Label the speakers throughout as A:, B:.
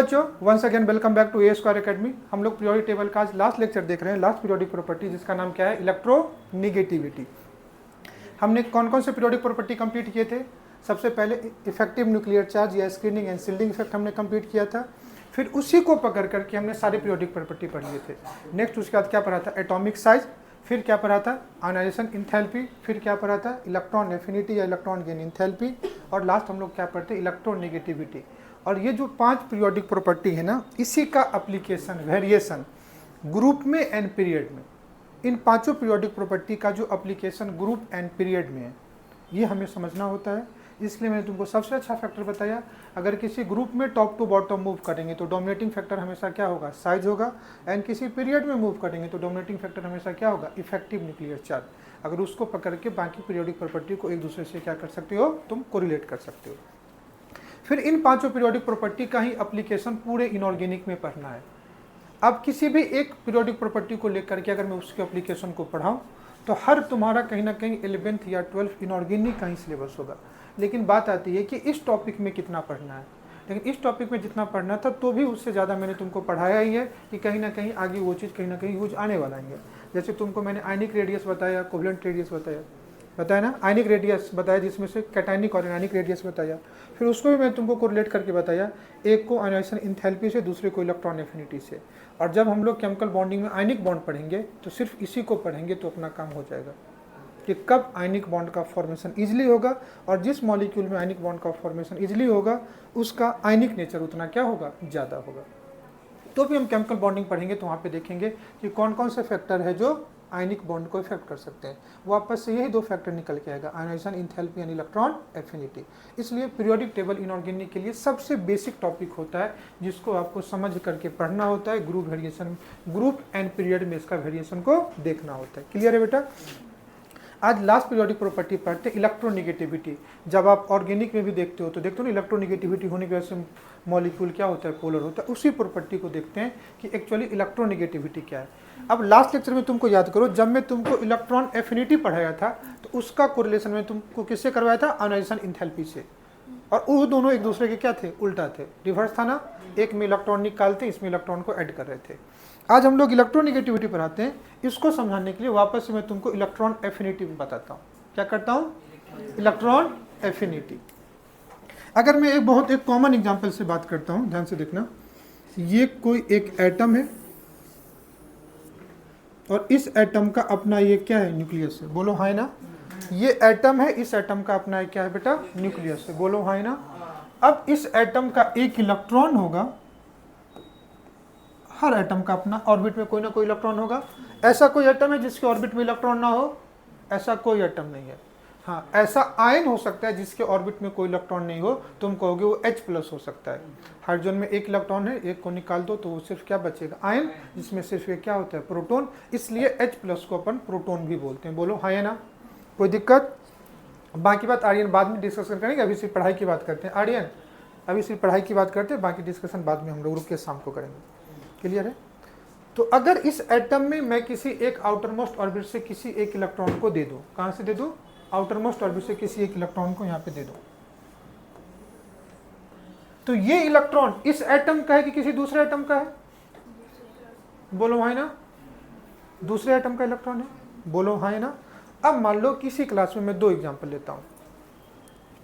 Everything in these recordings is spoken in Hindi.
A: बच्चों, once again welcome back to A square academy. हम लोग पीरियोडिक टेबल का आज लास्ट लेक्चर देख रहे हैं, लास्ट पीरियोडिक प्रॉपर्टी, जिसका नाम क्या है, इलेक्ट्रोनेगेटिविटी। हमने कौन कौन से पीरियोडिक प्रॉपर्टी कंप्लीट किए थे? सबसे पहले इफेक्टिव न्यूक्लियर चार्ज या स्क्रीनिंग एंड शील्डिंग इफेक्ट हमने कंप्लीट किया था। फिर उसी को पकड़ करके हमने सारे पीरियोडिक प्रॉपर्टी पढ़ लिए थे। नेक्स्ट उसके बाद क्या पढ़ा था? Atomic size. फिर क्या पढ़ा था? Ionisation enthalpy. फिर क्या पढ़ा था? इलेक्ट्रॉन एफिनिटी या इलेक्ट्रॉन गेन इंथैल्पी। और लास्ट हम लोग क्या पढ़ते हैं? इलेक्ट्रोनेगेटिविटी। और ये जो 5 पीरियोडिक प्रॉपर्टी है ना, इसी का एप्लीकेशन, वेरिएशन ग्रुप में एंड पीरियड में, इन पांचों पीरियोडिक प्रॉपर्टी का जो एप्लीकेशन ग्रुप एंड पीरियड में है, ये हमें समझना होता है। इसलिए मैंने तुमको सबसे अच्छा फैक्टर बताया, अगर किसी ग्रुप में टॉप टू बॉटम मूव करेंगे तो डोमिनेटिंग फैक्टर हमेशा क्या होगा? साइज होगा। एंड किसी पीरियड में मूव करेंगे तो डोमिनेटिंग फैक्टर हमेशा क्या होगा? Effective nuclear charge. अगर उसको पकड़ के बाकी पीरियोडिक प्रॉपर्टी को एक दूसरे से क्या कर सकते हो? तुम कोरिलेट कर सकते हो। फिर इन पांचों पीरियोडिक प्रॉपर्टी का ही एप्लीकेशन पूरे इनऑर्गेनिक में पढ़ना है। अब किसी भी एक पीरियोडिक प्रॉपर्टी को लेकर के अगर मैं उसके एप्लीकेशन को पढ़ाऊं तो हर तुम्हारा कहीं ना कहीं 11th या 12th इनऑर्गेनिक का ही सिलेबस होगा। लेकिन बात आती है कि इस टॉपिक में कितना पढ़ना है। लेकिन इस टॉपिक में जितना पढ़ना था तो भी उससे ज़्यादा मैंने तुमको पढ़ाया ही है कि कहीं ना कहीं आगे वो चीज़ कहीं ना कहीं यूज आने वाला ही है। जैसे तुमको मैंने आयनिक रेडियस बताया, कोवलेंट रेडियस बताया ना, आयनिक रेडियस बताया, जिसमें से कैटायनिक और एनायनिक रेडियस बताया। फिर उसको भी मैं तुमको कोरिलेट करके बताया, एक को आयनाइजेशन इंथैल्पी से, दूसरे को इलेक्ट्रॉन एफिनिटी से। और जब हम लोग केमिकल बॉन्डिंग में आयनिक बॉन्ड पढ़ेंगे तो सिर्फ इसी को पढ़ेंगे तो अपना काम हो जाएगा कि कब आयनिक बॉन्ड का फॉर्मेशन इजीली होगा, और जिस मॉलिक्यूल में आयनिक बॉन्ड का फॉर्मेशन इजीली होगा उसका आयनिक नेचर उतना क्या होगा? ज़्यादा होगा। तो भी हम केमिकल बॉन्डिंग पढ़ेंगे तो वहाँ पे देखेंगे कि कौन कौन से फैक्टर है जो आयनिक बॉन्ड को इफेक्ट कर सकते हैं। वापस से यही 2 फैक्टर निकल के आएगा, ionisation enthalpy and electron affinity. इसलिए पीरियोडिक टेबल इनऑर्गेनिक के लिए सबसे बेसिक टॉपिक होता है, जिसको आपको समझ करके पढ़ना होता है। Group variation, group and period में इसका वेरिएशन को देखना होता है। क्लियर है बेटा? आज लास्ट पीरियोडिक प्रॉपर्टी पढ़ते हैं, इलेक्ट्रोनेगेटिविटी। जब आप ऑर्गेनिक में भी देखते हो तो देखते हो ना, इलेक्ट्रोनेगेटिविटी होने की वजह से मॉलिक्यूल क्या होता है? पोलर होता है। उसी प्रॉपर्टी को देखते हैं कि एक्चुअली इलेक्ट्रोनेगेटिविटी क्या है। अब लास्ट लेक्चर में तुमको याद करो, जब मैं तुमको इलेक्ट्रॉन एफिनिटी पढ़ाया था तो उसका कोरिलेशन में तुमको किससे करवाया था? आयनाइजेशन इंथैल्पी से। और वो दोनों एक दूसरे के क्या थे? उल्टा थे, रिवर्स था ना। एक में इलेक्ट्रॉन निकालते, इसमें इलेक्ट्रॉन को ऐड कर रहे थे। आज हम लोग इलेक्ट्रोनेगेटिविटी पढ़ाते हैं। इसको समझाने के लिए वापस से मैं तुमको इलेक्ट्रॉन एफिनिटी बताता हूँ। क्या करता हूँ? Electron affinity. अगर मैं एक कॉमन एग्जांपल से बात करता हूँ, ध्यान से देखना। ये कोई एक एटम है और इस एटम का अपना ये क्या है? न्यूक्लियस है। बोलो हाँ ना। ये एटम है, इस एटम का अपना क्या है बेटा? न्यूक्लियस है। बोलो हाँ ना। अब इस एटम का एक इलेक्ट्रॉन होगा, हर एटम का अपना ऑर्बिट में कोई ना कोई इलेक्ट्रॉन होगा। ऐसा कोई एटम है जिसके ऑर्बिट में इलेक्ट्रॉन ना हो? ऐसा कोई एटम नहीं है। हाँ, ऐसा आयन हो सकता है जिसके ऑर्बिट में कोई इलेक्ट्रॉन नहीं हो, तुम कहोगे वो H+ हो सकता है। हाइड्रोजन में एक इलेक्ट्रॉन है, एक को निकाल दो तो वो सिर्फ क्या बचेगा? आयन, जिसमें सिर्फ ये क्या होता है? प्रोटॉन। इसलिए H+ को अपन प्रोटॉन भी बोलते हैं। बोलो हाँ या ना। कोई दिक्कत? बाकी बात आर्यन बाद में डिस्कशन करेंगे, अभी सिर्फ पढ़ाई की बात करते हैं। आर्यन अभी सिर्फ पढ़ाई की बात करते हैं, बाकी डिस्कशन बाद में हम लोग रुक के शाम को करेंगे। क्लियर है? तो अगर इस एटम में मैं किसी एक आउटर मोस्ट ऑर्बिट से किसी एक इलेक्ट्रॉन को दे दूं, कहां से दे दूं? आउटर मोस्ट ऑर्बिट से किसी एक इलेक्ट्रॉन को यहां पे दे दूं, तो ये इलेक्ट्रॉन इस एटम का है कि किसी दूसरे एटम का है? बोलो हाँ ना। दूसरे एटम का इलेक्ट्रॉन है। बोलो हाँ ना। अब मान लो किसी क्लास में मैं 2 एग्जांपल लेता हूं,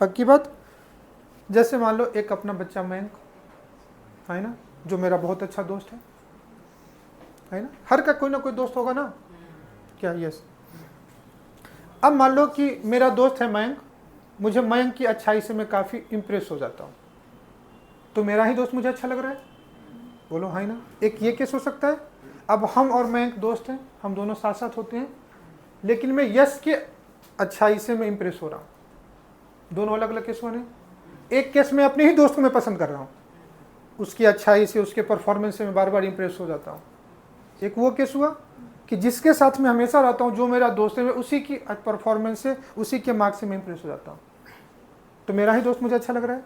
A: पक्की बात। जैसे मान लो एक अपना बच्चा मयंक है ना, जो मेरा बहुत अच्छा दोस्त है ना। हर का कोई ना कोई दोस्त होगा ना, क्या? यस। अब मान लो कि मेरा दोस्त है मयंक, मुझे मयंक की अच्छाई से मैं काफ़ी इम्प्रेस हो जाता हूँ, तो मेरा ही दोस्त मुझे अच्छा लग रहा है। बोलो हाँ ना। एक ये केस हो सकता है। अब हम और मयंक दोस्त हैं, हम दोनों साथ साथ होते हैं, लेकिन मैं यश के अच्छाई से मैं इम्प्रेस हो रहा हूँ। दोनों अलग अलग केस बने। एक केस में अपने ही दोस्त को मैं पसंद कर रहा हूँ, उसकी अच्छाई से, उसके परफॉर्मेंस से मैं बार बार इम्प्रेस हो जाता हूँ। एक वो केस हुआ कि जिसके साथ मैं हमेशा रहता हूँ, जो मेरा दोस्त है, उसी की परफॉर्मेंस से, उसी के मार्क्स से मैं इम्प्रेस हो जाता हूँ, तो मेरा ही दोस्त मुझे अच्छा लग रहा है।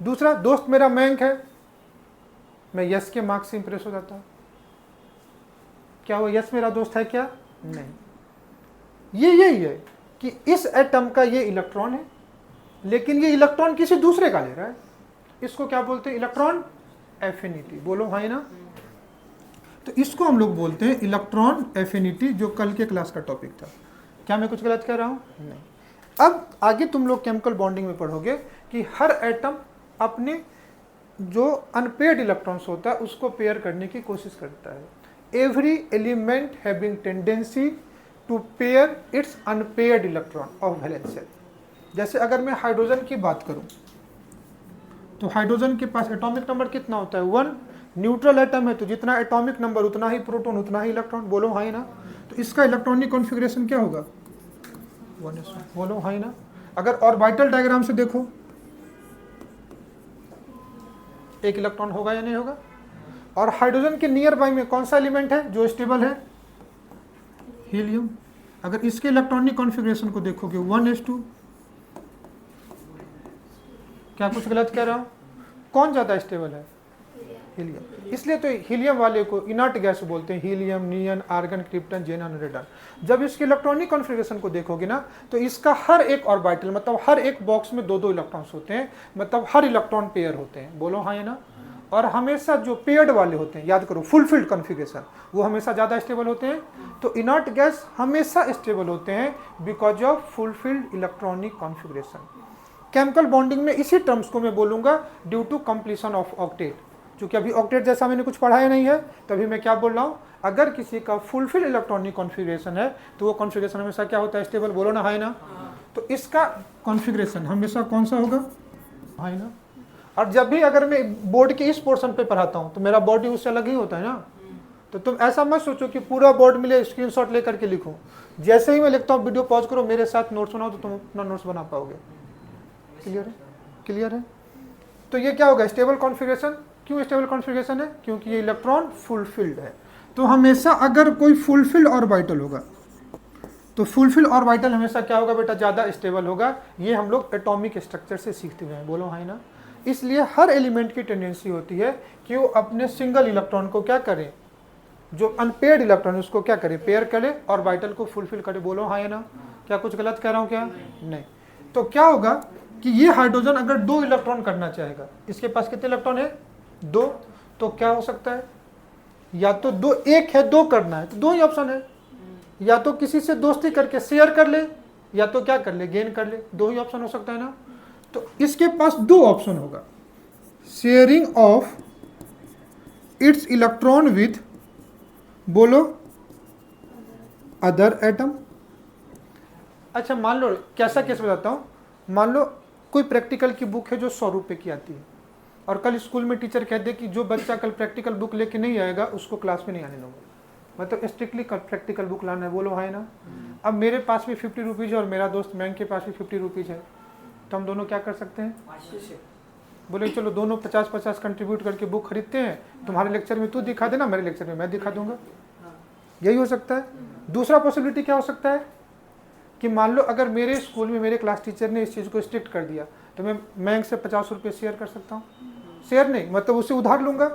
A: दूसरा दोस्त मेरा मयंक है, मैं यश के मार्क्स से इम्प्रेस हो जाता हूँ। क्या वो यश मेरा दोस्त है? क्या नहीं। ये यही है कि इस एटम का ये इलेक्ट्रॉन है, लेकिन ये इलेक्ट्रॉन किसी दूसरे का ले रहा है। इसको क्या बोलते हैं? इलेक्ट्रॉन एफिनिटी, बोलो हाँ ना। तो इसको हम लोग बोलते हैं इलेक्ट्रॉन एफिनिटी, जो कल के क्लास का टॉपिक था। क्या मैं कुछ गलत कह रहा हूँ? नहीं। अब आगे तुम लोग केमिकल बॉन्डिंग में पढ़ोगे कि हर एटम अपने जो अनपेयर्ड इलेक्ट्रॉन्स होता है उसको पेयर करने की कोशिश करता है। Every element having tendency to pair its unpaired electron of valence shell. जैसे अगर मैं हाइड्रोजन की बात करूं तो हाइड्रोजन के पास एटॉमिक नंबर कितना होता है? 1। न्यूट्रल एटम है तो जितना एटॉमिक नंबर उतना ही प्रोटॉन उतना ही इलेक्ट्रॉन, बोलो हाँ ना। तो इसका इलेक्ट्रॉनिक कॉन्फ़िगरेशन क्या होगा? 1s1, बोलो हाँ ना। अगर ऑर्बिटल डायग्राम से देखो, एक इलेक्ट्रॉन होगा या नहीं होगा? और हाइड्रोजन के नियर बाई में कौन सा एलिमेंट है जो स्टेबल है? हीलियम। अगर इसके इलेक्ट्रॉनिक कॉन्फ़िगरेशन को देखोगे 1s2। क्या कुछ गलत कह रहा हूं? कौन ज्यादा स्टेबल है? हीलियम। इसलिए तो हीलियम वाले को इनर्ट गैस बोलते हैं, हीलियम, नियन, आर्गन, क्रिप्टन, जेनन, रेडन। जब इसके इलेक्ट्रॉनिक कॉन्फ़िगरेशन को देखोगे ना तो इसका हर एक ऑर्बिटल मतलब हर एक बॉक्स में 2-2 इलेक्ट्रॉन्स होते हैं, मतलब हर इलेक्ट्रॉन पेयर होते हैं, बोलो हाँ ना। और हमेशा जो पेयर्ड वाले होते हैं, याद करो फुलफिल्ड कॉन्फ़िगरेशन, वो हमेशा ज़्यादा स्टेबल होते हैं। तो इनर्ट गैस हमेशा स्टेबल होते हैं because of fulfilled electronic configuration. Chemical bonding में इसी टर्म्स को मैं बोलूँगा due to completion of octet. क्योंकि अभी ऑक्टेट जैसा मैंने कुछ पढ़ाया नहीं है, तभी मैं क्या बोल रहा हूँ, अगर किसी का फुलफिल इलेक्ट्रॉनिक कॉन्फ़िगरेशन है तो वो कॉन्फ़िगरेशन हमेशा क्या होता है? स्टेबल, बोलो ना हाँ ना। तो इसका कॉन्फ़िगरेशन हमेशा कौन सा होगा? हाँ ना। और जब भी अगर मैं बोर्ड के इस पोर्शन पे पढ़ाता हूँ तो मेरा बॉडी उससे अलग ही होता है ना। तो तुम ऐसा मत सोचो कि पूरा बोर्ड मिले स्क्रीनशॉट लेकर के लिखो। जैसे ही मैं लिखता हूँ वीडियो पॉज करो, मेरे साथ नोट्स बनाओ तो तुम अपना नोट्स बना पाओगे। क्लियर है? क्लियर है? तो ये क्या होगा? Stable configuration. क्यों स्टेबल कॉन्फ़िगरेशन है? क्योंकि ये इलेक्ट्रॉन फुलफिल्ड है। तो हमेशा अगर कोई फुलफिल्ड ऑर्बिटल होगा तो फुलफिल्ड ऑर्बिटल हमेशा क्या होगा बेटा? ज़्यादा स्टेबल होगा। ये हम लोग एटॉमिक स्ट्रक्चर से सीखते हुए हैं, बोलो हाँ ना। इसलिए हर एलिमेंट की टेंडेंसी होती है कि वो अपने सिंगल इलेक्ट्रॉन को क्या करें, जो अनपेयर्ड इलेक्ट्रॉन उसको क्या करे? पेयर करे, ऑर्बिटल को फुलफिल करे, बोलो हाँ ना। क्या कुछ गलत कह रहा हूँ क्या? नहीं। तो क्या होगा कि ये हाइड्रोजन अगर 2 इलेक्ट्रॉन करना चाहेगा, इसके पास कितने इलेक्ट्रॉन है? 2। तो क्या हो सकता है? या तो 2, एक है 2 करना है तो 2 ही ऑप्शन है, या तो किसी से दोस्ती करके शेयर कर ले, या तो क्या कर ले? गेन कर ले। 2 ही ऑप्शन हो सकता है ना। तो इसके पास 2 ऑप्शन होगा, sharing of its electron with, बोलो, अदर एटम। अच्छा मान लो, कैसा केस बताता हूँ, मान लो कोई प्रैक्टिकल की बुक है जो 100 रुपये की आती है, और कल स्कूल में टीचर कह दे कि जो बच्चा कल प्रैक्टिकल बुक लेके नहीं आएगा उसको क्लास में नहीं आने दूंगा, मतलब स्ट्रिक्टली कल प्रैक्टिकल बुक लाना है, बोलो है ना। अब मेरे पास भी 50 रुपीज़ है और मेरा दोस्त बैंक के पास भी 50 रुपीज़ है, तो हम दोनों क्या कर सकते हैं? बोले चलो दोनों 50-50 कंट्रीब्यूट करके बुक खरीदते हैं, तुम्हारे लेक्चर में तू दिखा देना, मेरे लेक्चर में मैं दिखा दूंगा। यही हो सकता है। दूसरा पॉसिबिलिटी क्या हो सकता है कि मान लो अगर मेरे स्कूल में मेरे क्लास टीचर ने इस चीज़ को स्ट्रिक्ट कर दिया तो मैं बैंक से 50 रुपये शेयर कर सकता हूँ। शेयर नहीं मतलब उससे उधार लूंगा,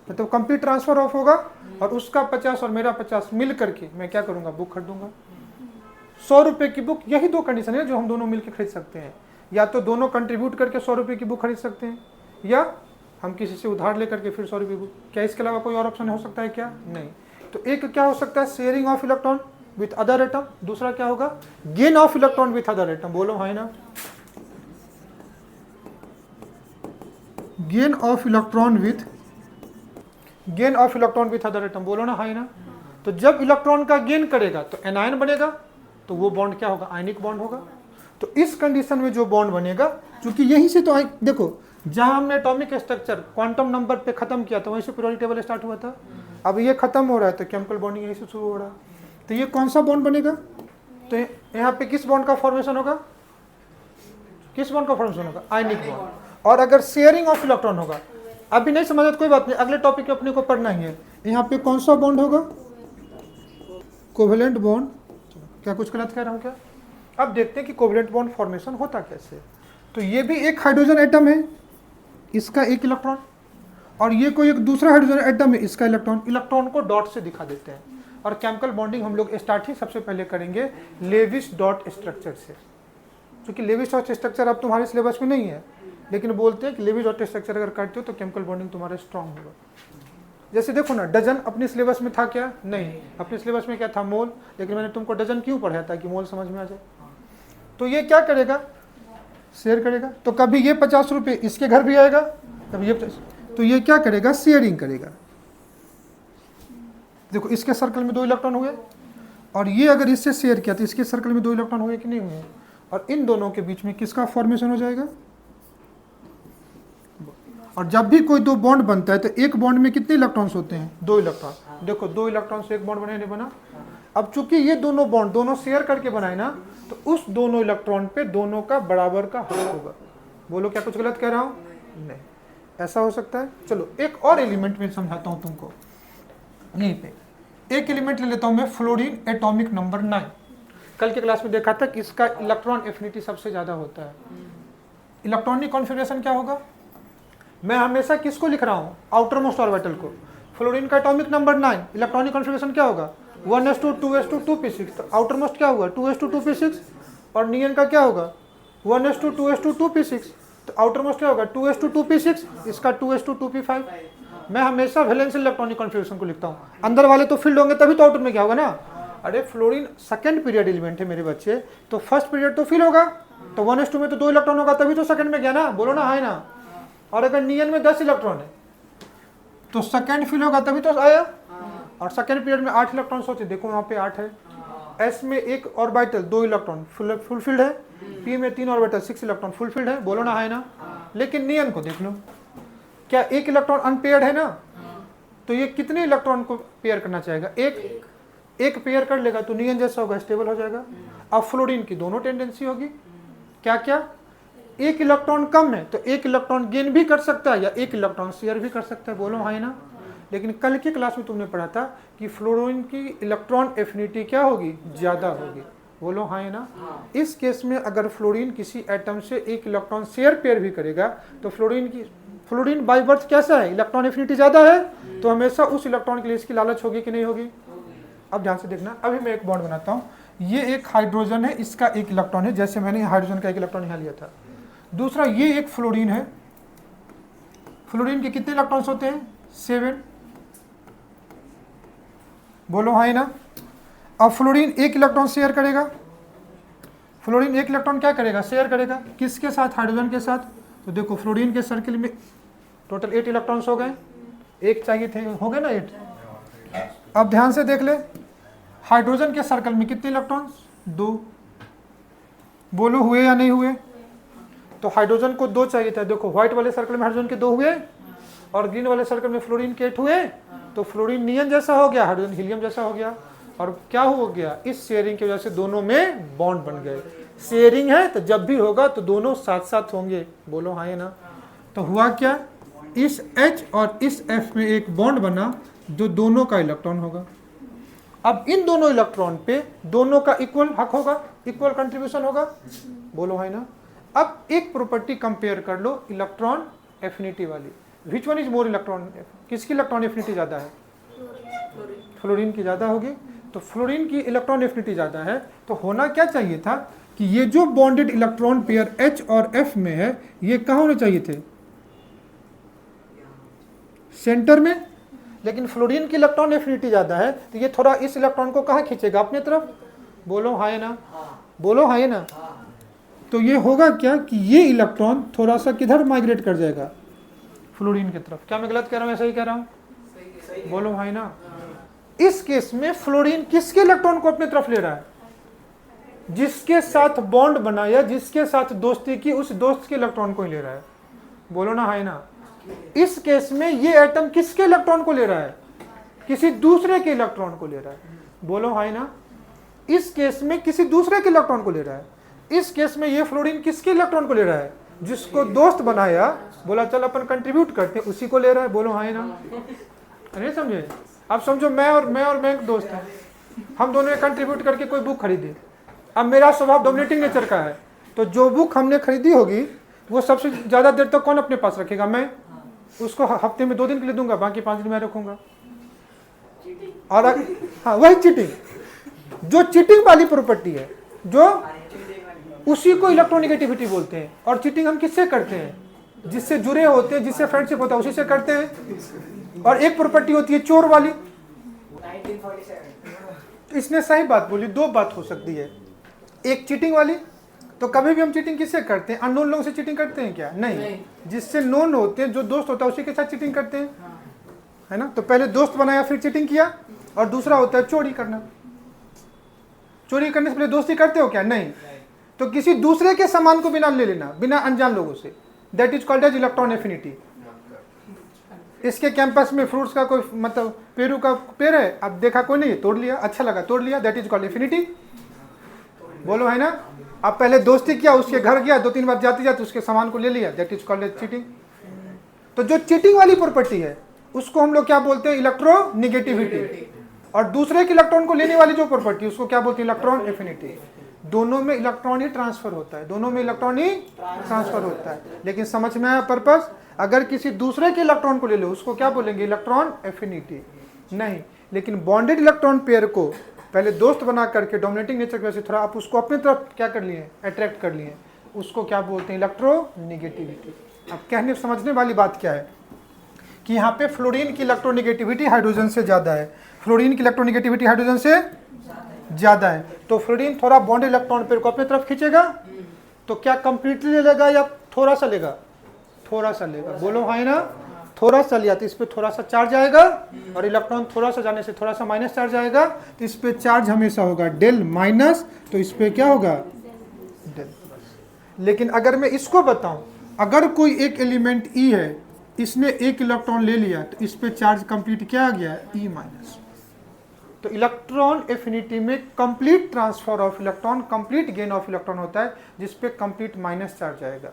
A: मतलब कंप्लीट ट्रांसफर ऑफ होगा, और उसका 50 और मेरा 50 मिल करके मैं क्या करूँगा? बुक खरीदूंगा। 100 रुपये की बुक, यही 2 कंडीशन है जो हम दोनों मिलकर खरीद सकते हैं, या तो दोनों कंट्रीब्यूट करके 100 रुपये की बुक खरीद सकते हैं, या हम किसी से उधार लेकर के फिर 100 रुपये बुक। क्या इसके अलावा कोई और ऑप्शन हो सकता है क्या? नहीं। तो एक क्या हो सकता है? Sharing of electron with other atom. दूसरा क्या होगा? Gain of electron with other atom, बोलो है ना। Gain of electron with other atom, बोलो ना है ना। तो जब इलेक्ट्रॉन का गेन करेगा तो एनायन बनेगा, तो वो बॉन्ड क्या होगा? आयनिक बॉन्ड होगा। तो इस कंडीशन में जो बॉन्ड बनेगा, क्योंकि यहीं से तो देखो जहां हमने एटॉमिक स्ट्रक्चर क्वांटम नंबर पे खत्म किया था वहीं से पीरियोडिक टेबल स्टार्ट हुआ था। अब ये खत्म हो रहा है तो केमिकल बॉन्डिंग यहीं से शुरू हो रहा है। तो ये कौन सा बॉन्ड बनेगा? तो यहाँ पे किस बॉन्ड का फॉर्मेशन होगा? किस बॉन्ड का फॉर्मेशन होगा? Ionic bond. और अगर शेयरिंग ऑफ इलेक्ट्रॉन होगा, अभी नहीं समझा तो कोई बात नहीं, अगले टॉपिक में अपने को पढ़ना ही है। यहाँ पे कौन सा बॉन्ड होगा? Covalent bond. क्या कुछ गलत कह रहा हूँ क्या? अब देखते हैं कि कोवेलेंट बॉन्ड फॉर्मेशन होता कैसे। तो ये भी एक हाइड्रोजन एटम है, इसका एक इलेक्ट्रॉन, और ये कोई एक दूसरा हाइड्रोजन एटम है, इसका इलेक्ट्रॉन। इलेक्ट्रॉन को डॉट से दिखा देते हैं। और केमिकल बॉन्डिंग हम लोग स्टार्ट ही सबसे पहले करेंगे लेविस डॉट स्ट्रक्चर से, क्योंकि लेविस डॉट स्ट्रक्चर अब तुम्हारे सिलेबस में नहीं है, लेकिन बोलते हैं कि लेविज ऑटो स्ट्रक्चर अगर करते हो तो केमिकल बॉन्डिंग तुम्हारा स्ट्रांग होगा। जैसे देखो ना, डजन अपने सिलेबस में था क्या? नहीं, अपने सिलेबस में क्या था? मोल। लेकिन मैंने तुमको डजन क्यों पढ़ाया? ताकि मोल समझ में आ जाए। तो ये क्या करेगा? शेयर करेगा। तो कभी ये 50 रुपये इसके घर भी आएगा, कभी ये 50। तो ये क्या करेगा? शेयरिंग करेगा। देखो इसके सर्कल में 2 इलेक्ट्रॉन हुए, और ये अगर इससे शेयर किया तो इसके सर्कल में 2 इलेक्ट्रॉन हुए कि नहीं हुए? और इन दोनों के बीच में किसका फॉर्मेशन हो जाएगा? और जब भी कोई 2 बॉन्ड बनता है तो एक बॉन्ड में कितने इलेक्ट्रॉन्स होते हैं? 2 इलेक्ट्रॉन। देखो 2 इलेक्ट्रॉन से एक बॉन्ड बने, नहीं बना? अब चूंकि ये दोनों बॉन्ड दोनों शेयर करके बनाए ना, तो उस दोनों इलेक्ट्रॉन पे दोनों का बराबर का हक होगा। बोलो क्या कुछ गलत कह रहा हूं? नहीं, ऐसा हो सकता है। चलो एक और एलिमेंट में समझाता हूं तुमको। यहीं पे एक एलिमेंट ले लेता हूं मैं, फ्लोरीन एटॉमिक नंबर 9। कल के क्लास में देखा था कि इसका इलेक्ट्रॉन एफिनिटी सबसे ज्यादा होता है। इलेक्ट्रॉनिक कॉन्फ़िगरेशन क्या होगा? मैं हमेशा किसको लिख रहा हूँ? आउटर मोस्ट ऑर्बिटल को। फ्लोरीन का एटॉमिक नंबर 9, इलेक्ट्रॉनिक कॉन्फ़िगरेशन क्या होगा? 1s2 2s2 2p6। तो आउटर मोस्ट क्या हुआ? 2s2 2p6। और नियन का क्या होगा? 1s2 2s2 2p6। तो आउटर मोस्ट क्या होगा? 2s2 2p6, इसका 2s2 2p5। मैं हमेशा वैलेंस इलेक्ट्रॉनिक कॉन्फ़िगरेशन को लिखता हूँ। अंदर वाले तो फील्ड होंगे तभी तो आउटर में क्या होगा ना। अरे फ्लोरीन सेकंड पीरियड एलिमेंट है मेरे बच्चे, तो फर्स्ट पीरियड तो फील होगा। तो 1s2 में तो 2 इलेक्ट्रॉन होगा तभी तो सेकंड में गया ना। बोलो ना, है ना? और अगर नियन में 10 इलेक्ट्रॉन है तो सेकंड फील होगा तभी तो आया। और सेकंड पीरियड में 8 इलेक्ट्रॉन होते, देखो वहाँ पे 8 है। एस में 1 ऑर्बिटल 2 इलेक्ट्रॉन फुलफिल्ड है। पी में 3 ऑर्बिटल 6 इलेक्ट्रॉन फुलफिल्ड है। बोलो ना, है ना? लेकिन नियन को देख लो, क्या 1 इलेक्ट्रॉन अनपेयर्ड है ना? तो ये कितने इलेक्ट्रॉन को पेयर करना चाहेगा? एक पेयर कर लेगा तो नियन जैसा होगा, स्टेबल हो जाएगा। अब फ्लोरीन की दोनों टेंडेंसी होगी, क्या क्या? 1 इलेक्ट्रॉन कम है तो 1 इलेक्ट्रॉन गेन भी कर सकता है या 1 इलेक्ट्रॉन शेयर भी कर सकता है। बोलो हाँ ना? लेकिन कल की क्लास में तुमने पढ़ा था कि फ्लोरीन की इलेक्ट्रॉन एफिनिटी क्या होगी? ज़्यादा होगी। बोलो हाँ ना? इस केस में अगर फ्लोरीन किसी एटम से 1 इलेक्ट्रॉन शेयर पेयर भी करेगा तो फ्लोरीन बाय बर्थ कैसा है? इलेक्ट्रॉन एफिनिटी ज़्यादा है, तो हमेशा उस इलेक्ट्रॉन के लिए इसकी लालच होगी कि नहीं होगी? अब ध्यान से देखना, अभी मैं एक बॉन्ड बनाता हूँ। ये एक हाइड्रोजन है, इसका 1 इलेक्ट्रॉन है, जैसे मैंने हाइड्रोजन का 1 इलेक्ट्रॉन यहाँ लिया था। दूसरा ये एक फ्लोरीन है। फ्लोरीन के कितने इलेक्ट्रॉन्स होते हैं? 7। बोलो हाँ ना? अब फ्लोरीन 1 इलेक्ट्रॉन शेयर करेगा। फ्लोरीन 1 इलेक्ट्रॉन क्या करेगा? शेयर करेगा। किसके साथ? हाइड्रोजन के साथ। तो देखो फ्लोरीन के सर्किल में टोटल 8 इलेक्ट्रॉन्स हो गए, 1 चाहिए थे, हो गए ना 8। अब ध्यान से देख ले, हाइड्रोजन के सर्कल में कितने इलेक्ट्रॉन्स? 2। बोलो हुए या नहीं हुए? तो हाइड्रोजन को 2 चाहिए था। देखो व्हाइट वाले सर्कल में हाइड्रोजन के 2 हुए और ग्रीन वाले सर्कल में फ्लोरीन के 8 हुए। तो फ्लोरीन नियन जैसा हो गया, हाइड्रोजन हीलियम जैसा हो गया। और क्या हो गया? इस शेयरिंग की वजह से दोनों में बॉन्ड बन गए। शेयरिंग है तो जब भी होगा तो दोनों साथ साथ होंगे। बोलो हाँ ना? तो हुआ क्या? इस H और इस F में एक बॉन्ड बना जो दोनों का इलेक्ट्रॉन होगा। अब इन दोनों इलेक्ट्रॉन पे दोनों का इक्वल हक होगा, इक्वल कंट्रीब्यूशन होगा। बोलो है ना? अब एक प्रॉपर्टी कंपेयर कर लो इलेक्ट्रॉन एफिनिटी वाली। Which one is more electron? किसकी इलेक्ट्रॉन एफिनिटी ज़्यादा है? फ्लोरीन की ज़्यादा होगी। तो फ्लोरीन की इलेक्ट्रॉन एफिनिटी ज़्यादा है, तो होना क्या चाहिए था कि ये जो बॉन्डेड इलेक्ट्रॉन पेयर H और F में है ये कहाँ होने चाहिए थे? सेंटर में। लेकिन फ्लोरीन की इलेक्ट्रॉन एफिनिटी ज़्यादा है तो ये थोड़ा इस इलेक्ट्रॉन को कहाँ खींचेगा? अपने तरफ। बोलो हाँ ना? बोलो हाँ ना? तो ये होगा क्या कि ये इलेक्ट्रॉन थोड़ा सा किधर माइग्रेट कर जाएगा? फ्लोरीन की तरफ। क्या मैं गलत कह रहा हूँ? ऐसा ही कह रहा हूँ? बोलो हाँ ना? इस केस में फ्लोरीन किसके इलेक्ट्रॉन को अपने तरफ ले रहा है? जिसके साथ बॉन्ड बनाया, जिसके साथ दोस्ती की, उस दोस्त के इलेक्ट्रॉन को ही ले रहा है। बोलो ना हाँ ना? इस केस में ये एटम किसके इलेक्ट्रॉन को ले रहा है? किसी दूसरे के इलेक्ट्रॉन को ले रहा है। बोलो हाँ ना? इस केस में किसी दूसरे के इलेक्ट्रॉन को ले रहा है। इस केस में ये फ्लोरीन किसके इलेक्ट्रॉन को ले रहा है? जिसको दोस्त बनाया, बोला चल अपन कंट्रीब्यूट करते हैं, उसी को ले रहा है। बोलो हाँ ना? नहीं समझे? अब समझो मैं और मैं एक दोस्त है, हम दोनों ने कंट्रीब्यूट करके कोई बुक खरीदी। अब मेरा स्वभाव डोमिनेटिंग नेचर का है, तो जो बुक हमने खरीदी होगी वो सबसे ज़्यादा देर तक कौन अपने पास रखेगा? मैं। उसको हफ्ते में 2 दिन के लिए दूंगा, बाकी 5 दिन मैं रखूंगा। और हाँ, वही चीटिंग। जो चीटिंग वाली प्रॉपर्टी है, जो उसी को इलेक्ट्रोनेगेटिविटी बोलते हैं। और चीटिंग हम किससे करते हैं? जिससे जुड़े होते हैं, जिससे फ्रेंडशिप होता है उसी से करते हैं। और एक प्रॉपर्टी होती है चोर वाली।
B: 1947।
A: इसने सही बात बोली, दो बात हो सकती है। एक चीटिंग वाली, तो कभी भी हम चीटिंग किससे करते हैं? अननोन लोगों से चीटिंग करते हैं क्या? नहीं। जिससे नोन होते हैं, जो दोस्त होता है उसी के साथ चीटिंग करते हैं, है ना। तो पहले दोस्त बनाया फिर चीटिंग किया। और दूसरा होता है चोरी करना। चोरी करने से पहले दोस्ती करते हो क्या? नहीं। तो किसी दूसरे के सामान को बिना ले लेना, बिना अनजान लोगों से, that is called as electron affinity. इसके कैंपस में फ्रूट्स का कोई मतलब पेरू का पेड़ है, अब देखा कोई नहीं, तोड़ लिया, अच्छा लगा तोड़ लिया, दैट इज कॉल्ड एफिनिटी। बोलो, है ना। अब पहले दोस्ती किया, उसके घर गया, 2-3 बार जाते जाते उसके सामान को ले लिया, that is called as cheating. तो जो चीटिंग वाली प्रॉपर्टी है उसको हम लोग क्या बोलते हैं? इलेक्ट्रोनिगेटिविटी। और दूसरे के इलेक्ट्रॉन को लेने वाली जो प्रॉपर्टी उसको क्या बोलते हैं? Electron affinity. दोनों में इलेक्ट्रॉन ही ट्रांसफर होता है, दोनों में इलेक्ट्रॉन ही ट्रांसफर होता है। लेकिन समझ में आया पर्पस? अगर किसी दूसरे के इलेक्ट्रॉन को ले लो उसको क्या बोलेंगे? Electron affinity. नहीं, लेकिन बॉन्डेड इलेक्ट्रॉन पेयर को पहले दोस्त बना करके डोमिनेटिंग नेचर की वजह से थोड़ा आप उसको अपनी तरफ क्या कर लिए? अट्रैक्ट कर लिए, उसको क्या बोलते हैं? इलेक्ट्रोनिगेटिविटी। अब कहने समझने वाली बात क्या है कि यहाँ पे फ्लोरीन की इलेक्ट्रोनिगेटिविटी हाइड्रोजन से ज़्यादा है। फ्लोरीन की इलेक्ट्रोनिगेटिविटी हाइड्रोजन से ज़्यादा है। तो फ्लोरीन थोड़ा बॉन्ड इलेक्ट्रॉन पेयर को अपनी तरफ खींचेगा, तो क्या कंप्लीटली ले लेगा या थोड़ा सा लेगा? थोड़ा सा लेगा। बोलो हाँ ना। थोड़ा सा लिया तो इस पर थोड़ा सा चार्ज आएगा, और इलेक्ट्रॉन थोड़ा सा जाने से थोड़ा सा माइनस चार्ज आएगा, तो इस पे चार्ज हमेशा होगा डेल माइनस, तो इस पे क्या होगा? डेल। लेकिन अगर मैं इसको बताऊं, अगर कोई एक एलिमेंट ई है, इसने एक इलेक्ट्रॉन ले लिया, तो इस पे चार्ज कंप्लीट क्या आ गया? E minus. तो इलेक्ट्रॉन एफिनिटी में complete transfer of electron, complete gain of electron होता है, जिस पे कंप्लीट माइनस चार्ज आएगा।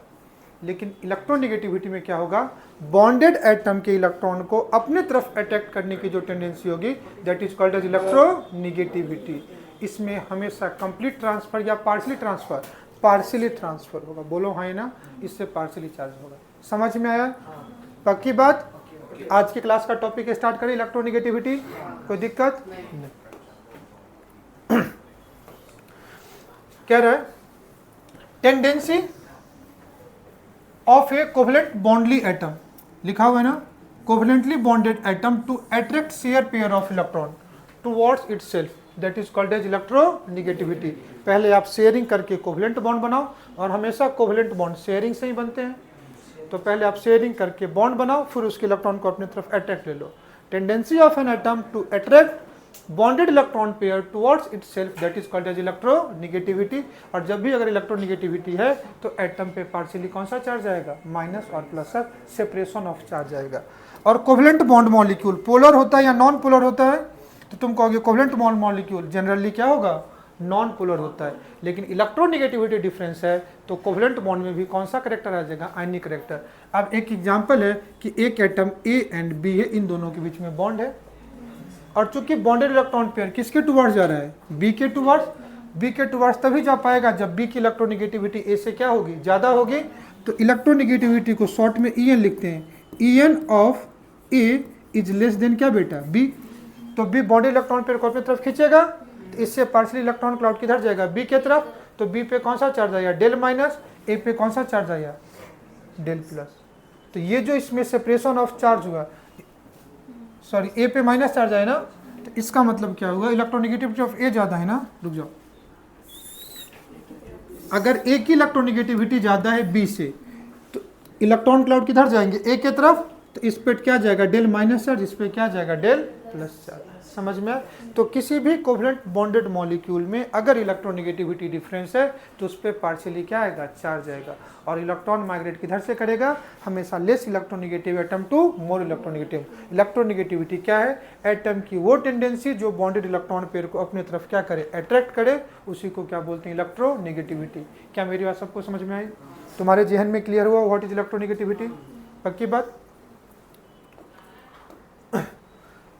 A: लेकिन इलेक्ट्रोनिगेटिविटी में क्या होगा? बॉन्डेड एटम के इलेक्ट्रॉन को अपने तरफ अट्रैक्ट करने की जो टेंडेंसी होगी, that is called as electronegativity. इसमें हमेशा कंप्लीट ट्रांसफर या पार्शियली ट्रांसफर होगा। बोलो हाँ ना। इससे पार्शियली चार्ज होगा। समझ में आया? पक्की बात। आज की क्लास का टॉपिक स्टार्ट करें, इलेक्ट्रोनिगेटिविटी। कोई दिक्कत नहीं। कह रहे tendency of a covalent bondly atom, लिखा हुआ है ना, covalently bonded atom to attract share pair of electron towards itself, that is called as electronegativity. पहले आप शेयरिंग करके कोवेलेंट बॉन्ड बनाओ, और हमेशा कोवेलेंट बॉन्ड शेयरिंग से ही बनते हैं। तो पहले आप शेयरिंग करके बॉन्ड बनाओ, फिर उसके इलेक्ट्रॉन को अपनी तरफ अट्रैक्ट ले लो। Tendency of an atom to attract bonded electron pair towards itself, that is called as electronegativity. और जब भी अगर इलेक्ट्रोनिगेटिविटी है तो एटम पे पार्शियली कौन सा चार्ज आएगा? माइनस और प्लस का सेपरेशन ऑफ चार्ज आएगा। और कोवेलेंट बॉन्ड मॉलिक्यूल पोलर होता है या नॉन पोलर होता है? तो तुम कहोगे कोवेलेंट बॉन्ड मॉलिक्यूल जनरली क्या होगा? नॉन पोलर होता है। लेकिन इलेक्ट्रोनिगेटिविटी डिफरेंस है, तो कोवेलेंट बॉन्ड में भी कौन सा करेक्टर आ जाएगा? आयनिक करेक्टर। अब एक एग्जांपल है कि एक एटम ए एंड बी है, इन दोनों के बीच में बॉन्ड है, और चूंकि बॉन्डेड इलेक्ट्रॉन पेयर किसके टुवर्ड्स जा रहा है? बी के टुवर्ड्स। बी के टुवर्ड्स तभी जा पाएगा जब बी की इलेक्ट्रोनिगेटिविटी ए से क्या होगी? ज़्यादा होगी। तो इलेक्ट्रोनिगेटिविटी को शॉर्ट में ई एन लिखते हैं। E N of A is less than क्या बेटा? बी। तो बी बॉन्डेड इलेक्ट्रॉन पेयर को अपनी तरफ खींचेगा, तो इससे पार्शियली इलेक्ट्रॉन क्लाउड किधर जाएगा? बी के तरफ। तो बी पे कौन सा चार्ज आया? Del minus. ए पे कौन सा चार्ज आया? Del plus. तो ये जो इसमें सेपरेशन ऑफ चार्ज हुआ, सॉरी ए पे माइनस चार्ज आया ना, तो इसका मतलब क्या होगा? इलेक्ट्रोनिगेटिविटी ऑफ ए ज़्यादा है ना। रुक जाओ, अगर ए की इलेक्ट्रोनिगेटिविटी ज़्यादा है बी से, तो इलेक्ट्रॉन क्लाउड किधर जाएंगे? ए के तरफ। तो इस पे क्या जाएगा? Del minus charge. इस पे क्या जाएगा? Del plus charge. समझ में? तो किसी भी कोवेलेंट बॉन्डेड मॉलिक्यूल में अगर इलेक्ट्रोनिगेटिविटी डिफरेंस है तो उस पर पार्शियली क्या आएगा? चार्ज आएगा। और इलेक्ट्रॉन माइग्रेट किधर से करेगा? हमेशा less electronegative atom to more electronegative. Electronegativity क्या है? एटम की वो टेंडेंसी जो बॉन्डेड इलेक्ट्रॉन पेयर को अपनी तरफ क्या करे? अट्रैक्ट करे, उसी को क्या बोलते हैं? इलेक्ट्रोनिगेटिविटी। क्या मेरी बात सबको समझ में आई? तुम्हारे जहन में क्लियर हुआ व्हाट इज इलेक्ट्रोनिगेटिविटी? पक्की बात।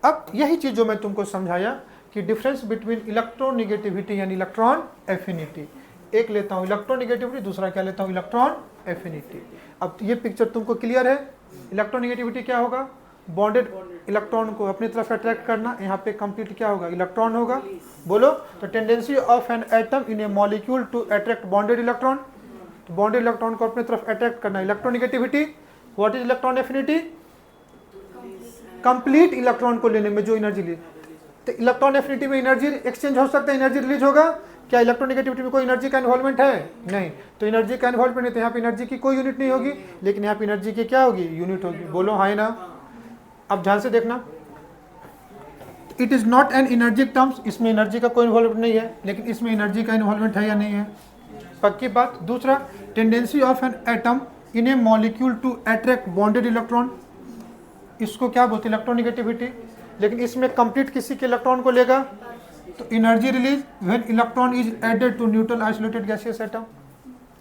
A: अब यही चीज जो मैं तुमको समझाया कि difference between electronegativity and electron affinity. एक लेता हूँ इलेक्ट्रोनिगेटिविटी, दूसरा क्या लेता हूँ? Electron affinity. अब ये पिक्चर तुमको क्लियर है? इलेक्ट्रोनिगेटिविटी क्या होगा? बॉन्डेड इलेक्ट्रॉन को अपनी तरफ अट्रैक्ट करना। यहाँ पे कंप्लीट क्या होगा? इलेक्ट्रॉन होगा। बोलो। तो tendency of an atom in a molecule to attract bonded electron, तो बॉन्डेड इलेक्ट्रॉन को अपनी तरफ अट्रैक्ट करना electronegativity. What is electron affinity? Complete electron को लेने में जो एनर्जी ली। तो इलेक्ट्रॉन एफिनिटी में एनर्जी एक्सचेंज हो सकता है, एनर्जी रिलीज होगा। क्या इलेक्ट्रोनेगेटिविटी में कोई एनर्जी का इन्वॉल्वमेंट है? नहीं। तो एनर्जी का इन्वॉल्वमेंट नहीं, तो यहाँ पे एनर्जी की कोई यूनिट नहीं होगी, लेकिन यहाँ पे एनर्जी की क्या होगी? यूनिट होगी। बोलो हाँ ना। अब ध्यान से देखना, it is not an energy terms, इसमें एनर्जी का कोई इन्वॉल्वमेंट नहीं है, लेकिन इसमें एनर्जी का इन्वॉल्वमेंट है या नहीं है? पक्की बात। दूसरा, tendency of an atom in a molecule to attract bonded electron, इसको क्या बोलते हैं? इलेक्ट्रोनेगेटिविटी। लेकिन इसमें कंप्लीट किसी के इलेक्ट्रॉन को लेगा तो energy release when electron is added to neutral isolated gaseous atom.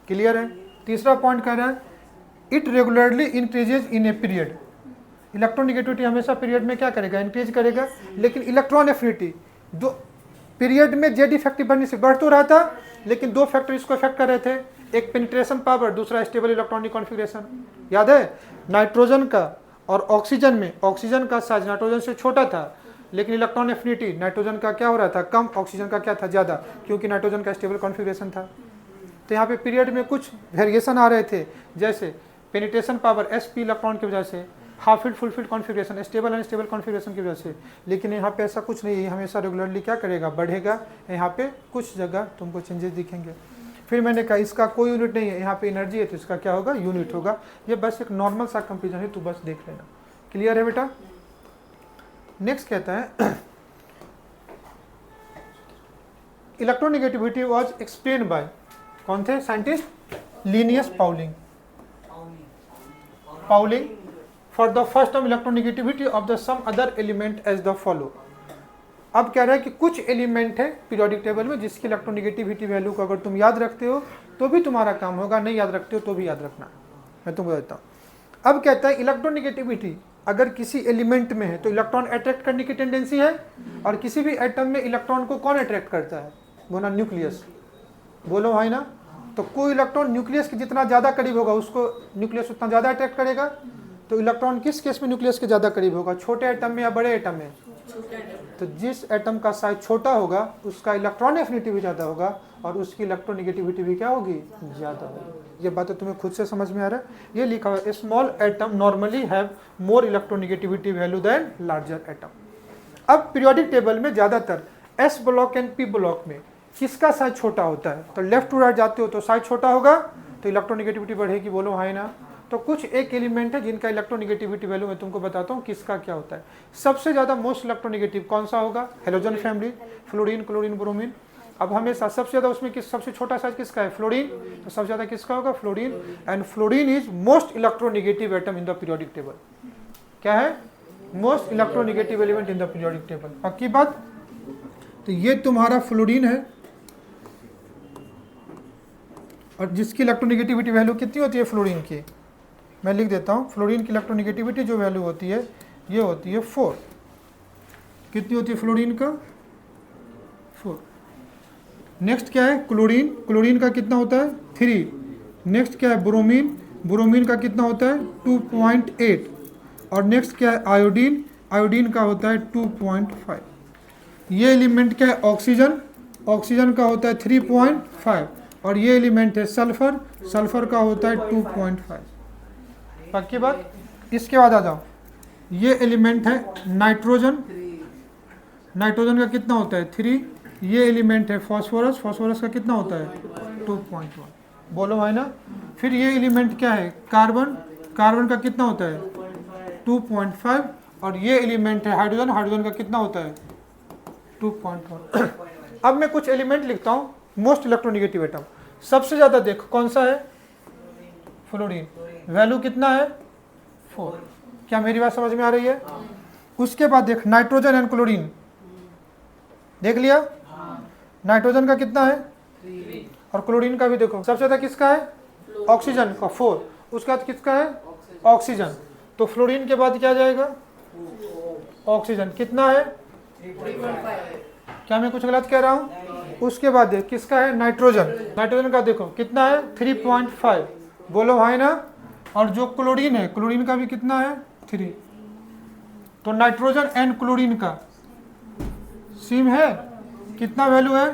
A: Clear है? तीसरा पॉइंट कह रहा है it regularly increases in a period, electronegativity हमेशा पीरियड में क्या करेगा? इंक्रीज करेगा। लेकिन इलेक्ट्रॉन एफिनिटी जो पीरियड में जेड इफेक्टिव बनने से बढ़ तो रहा था, लेकिन दो फैक्टर इसको इफेक्ट कर रहे थे, एक पेनिट्रेशन पावर, दूसरा स्टेबल इलेक्ट्रॉनिक कॉन्फ़िगरेशन। याद है? नाइट्रोजन का और ऑक्सीजन में, ऑक्सीजन का साइज नाइट्रोजन से छोटा था, लेकिन इलेक्ट्रॉन एफिनिटी नाइट्रोजन का क्या हो रहा था? कम, ऑक्सीजन का क्या था? ज़्यादा, क्योंकि नाइट्रोजन का स्टेबल कॉन्फ़िगरेशन था। तो यहाँ पे पीरियड में कुछ वेरिएशन आ रहे थे, जैसे पेनिट्रेशन पावर sp इलेक्ट्रॉन की वजह से, half field full field configuration, stable unstable configuration की वजह से। लेकिन यहाँ पे ऐसा कुछ नहीं है, हमेशा रेगुलरली क्या करेगा? बढ़ेगा। यहाँ पे कुछ जगह तुमको चेंजेस दिखेंगे। फिर मैंने कहा इसका कोई यूनिट नहीं है, यहाँ पे एनर्जी है तो इसका क्या होगा? यूनिट होगा। ये बस एक नॉर्मल सा कंपेरिजन है, तू बस देख लेना। क्लियर है बेटा? नेक्स्ट कहता है इलेक्ट्रोनेगेटिविटी वाज एक्सप्लेन बाय, कौन थे scientist? Linus Pauling. Pauling for the first term electronegativity of the some other element as the follow. अब कह रहा है कि कुछ एलिमेंट है पीरियोडिक टेबल में जिसकी इलेक्ट्रोनेगेटिविटी वैल्यू को अगर तुम याद रखते हो तो भी तुम्हारा काम होगा, नहीं याद रखते हो तो भी याद रखना, मैं तुमको बताता हूँ। अब कहता है इलेक्ट्रोनेगेटिविटी अगर किसी एलिमेंट में है तो इलेक्ट्रॉन अट्रैक्ट करने की टेंडेंसी है, और किसी भी एटम में इलेक्ट्रॉन को कौन अट्रैक्ट करता है? बोला न्यूक्लियस। बोलो भाई ना। तो कोई इलेक्ट्रॉन न्यूक्लियस के जितना ज़्यादा करीब होगा उसको न्यूक्लियस उतना ज़्यादा अट्रैक्ट करेगा। तो इलेक्ट्रॉन किस केस में न्यूक्लियस के ज़्यादा करीब होगा? छोटे एटम में या बड़े एटम में? तो जिस एटम का साइज छोटा होगा उसका इलेक्ट्रॉन एफिनिटी भी ज़्यादा होगा और उसकी इलेक्ट्रोनेगेटिविटी भी क्या होगी? ज़्यादा होगी। ये बात तो तुम्हें खुद से समझ में आ रहा है? ये लिखा हुआ है small atom normally have more electronegativity value then larger atom. अब पीरियोडिक टेबल में ज़्यादातर S block and P block में किसका साइज छोटा होता है? तो लेफ्ट टू राइट जाते हो तो साइज छोटा होगा तो इलेक्ट्रोनेगेटिविटी बढ़ेगी। बोलो हाँ ना। तो कुछ एक एलिमेंट है जिनका इलेक्ट्रोनेगेटिविटी वैल्यू मैं तुमको बताता हूँ किसका क्या होता है। सबसे ज़्यादा मोस्ट इलेक्ट्रोनेगेटिव कौन सा होगा? Halogen family, fluorine, chlorine, bromine. अब हमेशा सबसे ज़्यादा उसमें किस सबसे छोटा साइज किसका है? फ्लोरीन। तो सबसे ज़्यादा किसका होगा? Fluorine. And fluorine is most electronegative atom in the periodic table. क्या है? Most electronegative element in the periodic table. पक्की बात? तो ये तुम्हारा फ्लोरीन है, और जिसकी इलेक्ट्रोनेगेटिविटी वैल्यू कितनी होती है फ्लोरीन की? मैं लिख देता हूँ। फ्लोरीन की इलेक्ट्रोनेगेटिविटी जो वैल्यू होती है ये होती है 4। कितनी होती है फ्लोरीन का? 4। नेक्स्ट क्या है? क्लोरीन। क्लोरीन का कितना होता है? 3। नेक्स्ट क्या है? ब्रोमीन। ब्रोमीन का कितना होता है? 2.8। और नेक्स्ट क्या है? आयोडीन। आयोडीन का होता है 2.5। ये एलिमेंट क्या है? ऑक्सीजन। ऑक्सीजन का होता है 3.5। और ये एलिमेंट है सल्फर। सल्फर का होता है 2.5। पक्की बात? इसके बाद आ जाओ, ये एलिमेंट है नाइट्रोजन। नाइट्रोजन का कितना होता है? 3। ये एलिमेंट है फॉस्फोरस। फॉस्फोरस का कितना होता है? 2.1। बोलो भाई ना। फिर ये एलिमेंट क्या है? कार्बन। कार्बन का कितना होता है? 2.5। और ये एलिमेंट है हाइड्रोजन। हाइड्रोजन का कितना होता है? 2.1। अब मैं कुछ एलिमेंट लिखता हूँ मोस्ट इलेक्ट्रोनेगेटिव एटम। सबसे ज़्यादा देखो कौन सा है? फ्लोरीन। वैल्यू कितना है? 4। क्या मेरी बात समझ में आ रही है? उसके बाद देख नाइट्रोजन एंड क्लोरीन। देख लिया? नाइट्रोजन का कितना है? 3। और क्लोरीन का भी देखो। सबसे ज़्यादा किसका है? ऑक्सीजन का 4। उसके बाद किसका है? ऑक्सीजन। तो फ्लोरीन के बाद क्या जाएगा? ऑक्सीजन। कितना है? 3.5। क्या मैं कुछ गलत कह रहा हूँ? उसके बाद देख किसका है? नाइट्रोजन। नाइट्रोजन का देखो कितना है? 3.5। बोलो भाई ना। और जो क्लोरीन है, क्लोरीन का भी कितना है? 3। तो नाइट्रोजन एंड क्लोरीन का सेम है। कितना वैल्यू है?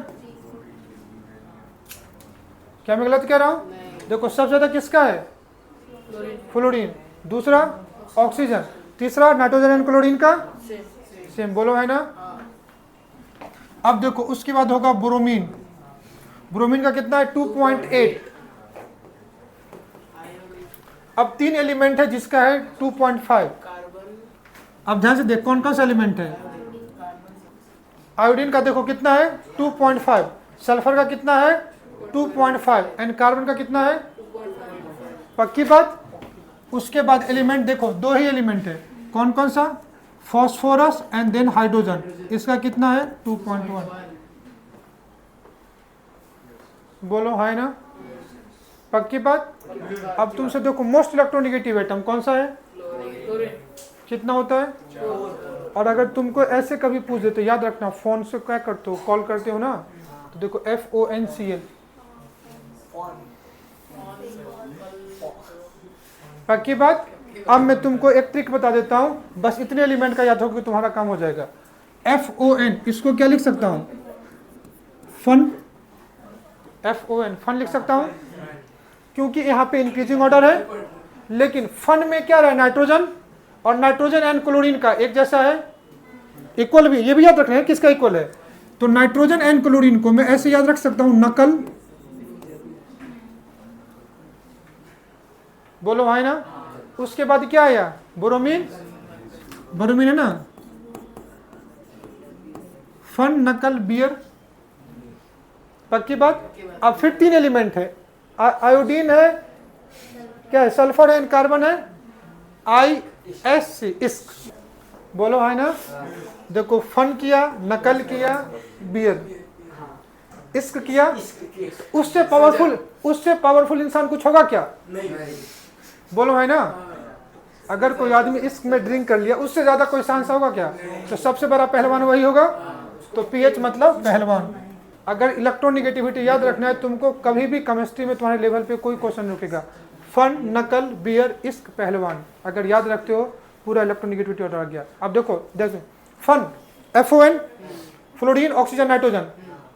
A: क्या मैं गलत कह रहा हूँ? देखो सबसे ज़्यादा किसका है? फ्लोरीन। दूसरा ऑक्सीजन, तीसरा नाइट्रोजन एंड क्लोरीन का सेम, बोलो है ना। अब देखो उसके बाद होगा ब्रोमीन, ब्रोमीन का कितना है 2.8। अब 3 एलिमेंट है जिसका है 2.5। अब ध्यान से देख कौन कौन सा एलिमेंट है। आयोडीन का देखो कितना है 2.5, सल्फर का कितना है 2.5 एंड कार्बन का कितना है, पक्की बात। उसके बाद एलिमेंट देखो 2 ही एलिमेंट है, कौन कौन सा, फॉस्फोरस एंड देन हाइड्रोजन, इसका कितना है 2.1, बोलो है ना, पक्की बात। अब तुमसे देखो मोस्ट इलेक्ट्रोनेगेटिव एटम कौन सा है, कितना होता है। और अगर तुमको ऐसे कभी पूछ देते, याद रखना फोन से क्या करते हो, कॉल करते हो ना, तो देखो FONCL, पक्की बात। अब मैं तुमको एक ट्रिक बता देता हूं, बस इतने एलिमेंट का याद होगा कि तुम्हारा काम हो जाएगा। FON, इसको क्या लिख सकता हूं, फन, FON फन लिख सकता हूं, क्योंकि यहाँ पे इंक्रीजिंग ऑर्डर है। लेकिन फन में क्या रहा, नाइट्रोजन, और नाइट्रोजन एंड क्लोरीन का एक जैसा है, इक्वल भी, ये भी याद रखना है किसका इक्वल है। तो नाइट्रोजन एंड क्लोरीन को मैं ऐसे याद रख सकता हूं, नकल, बोलो भाई ना। उसके बाद क्या आया, ब्रोमीन, ब्रोमीन है ना, फन, नकल, बियर, पक्की बात। अब फिर 3 एलिमेंट है, आयोडीन है, क्या है, सल्फर है, कार्बन है, ISC, इस्क, बोलो है ना। देखो फन किया, नकल किया, बियर, इस्क किया, उससे पावरफुल इंसान कुछ होगा क्या, बोलो है ना। अगर कोई आदमी इस्क में ड्रिंक कर लिया, उससे ज्यादा कोई चांस होगा क्या, तो सबसे बड़ा पहलवान वही होगा। तो PH मतलब पहलवान। अगर इलेक्ट्रोनेगेटिविटी याद रखना है तुमको, कभी भी केमिस्ट्री में तुम्हारे लेवल पे कोई क्वेश्चन रुकेगा, फन, नकल, बियर, इस्क, पहलवान, अगर याद रखते हो पूरा इलेक्ट्रोनेगेटिविटी ऑर्डर आ गया। अब देखो फन, FON, fluorine, oxygen, nitrogen,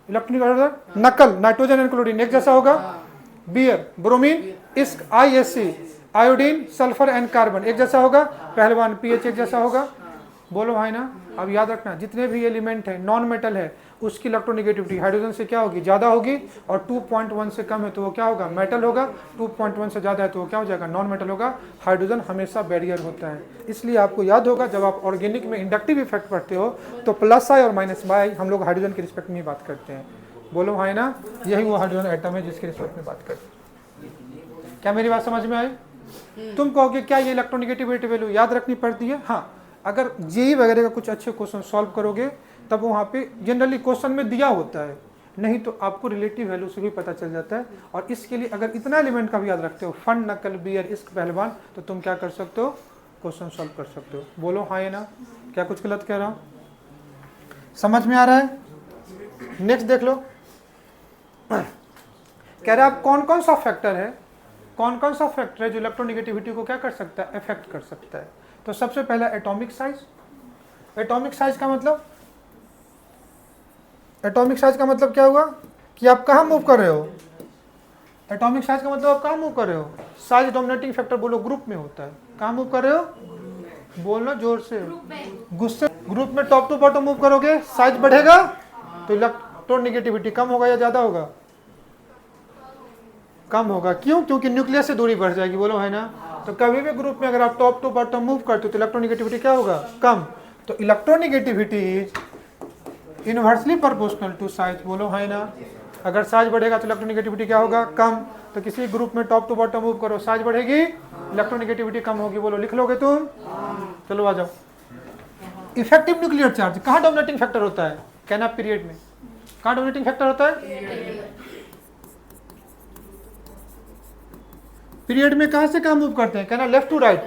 A: electronic order, नकल, नाइट्रोजन एंड क्लोरीन एक जैसा होगा, बियर, ब्रोमीन, इस्क, ISC, iodine, sulphur and carbon एक जैसा होगा, पहलवान PH एक जैसा होगा, बोलो भाई ना। अब याद रखना जितने भी एलिमेंट है नॉन मेटल है, उसकी इलेक्ट्रोनेगेटिविटी हाइड्रोजन से क्या होगी, ज्यादा होगी, और 2.1 से कम है तो वो क्या होगा, मेटल होगा, 2.1 से ज्यादा है तो वो क्या हो जाएगा, नॉन मेटल होगा। हाइड्रोजन हमेशा बैरियर होता है, इसलिए आपको याद होगा जब आप ऑर्गेनिक में इंडक्टिव इफेक्ट पढ़ते हो तो प्लस आई और माइनस आई हम लोग हाइड्रोजन के रिस्पेक्ट में बात करते हैं, बोलो भाई ना। यही वो हाइड्रोजन एटम है जिसके रिस्पेक्ट में बात करते हैं। क्या मेरी बात समझ में आई। तुम कहोगे क्या ये इलेक्ट्रोनेगेटिविटी वैल्यू याद रखनी पड़ती है, हाँ, अगर जेई वगैरह का कुछ अच्छे क्वेश्चन सॉल्व करोगे तब वहाँ पे जनरली क्वेश्चन में दिया होता है, नहीं तो आपको रिलेटिव वैल्यू से भी पता चल जाता है। और इसके लिए अगर इतना एलिमेंट का भी याद रखते हो, फन, नकल, बियर, इस्क, पहलवान, तो तुम क्या कर सकते हो, क्वेश्चन सॉल्व कर सकते हो, बोलो हाँ या ना। क्या कुछ गलत कह रहा हूँ, समझ में आ रहा है। नेक्स्ट देख लो, कह रहा है आप कौन कौन सा फैक्टर है, कौन कौन सा फैक्टर है जो इलेक्ट्रोनेगेटिविटी को क्या कर सकता है, इफेक्ट कर सकता है। तो सबसे पहला एटॉमिक साइज। एटॉमिक साइज का मतलब, एटॉमिक साइज का मतलब क्या हुआ कि आप कहाँ मूव कर रहे हो। एटॉमिक साइज का मतलब आप कहाँ मूव कर रहे हो, साइज डोमिनेटिंग फैक्टर बोलो ग्रुप में होता है, कहाँ मूव कर रहे हो, बोलना जोर से, गुस्से, ग्रुप में टॉप टू बॉटम मूव करोगे साइज बढ़ेगा तो इलेक्ट्रोनेगेटिविटी कम होगा या ज्यादा होगा, कम होगा। क्यों, क्योंकि न्यूक्लियस से दूरी बढ़ जाएगी, बोलो है ना। तो कभी भी ग्रुप में अगर आप टॉप टू बॉटम मूव करते हो तो इलेक्ट्रोनेगेटिविटी क्या होगा, कम। तो electronegativity is inversely proportional to size, बोलो है ना। अगर साइज बढ़ेगा तो इलेक्ट्रोनेगेटिविटी क्या होगा, कम। तो किसी ग्रुप में टॉप टू बॉटम मूव करो, साइज बढ़ेगी, इलेक्ट्रोनेगेटिविटी कम होगी, बोलो लिख लोगे तुम। चलो आ जाओ। इफेक्टिव न्यूक्लियर चार्ज कहाँ डोमिनेटिंग फैक्टर होता है, कहना पीरियड में कहाँ डोमिनेटिंग फैक्टर होता है, पीरियड में कहां से कहां मूव करते हैं, कहना left to right,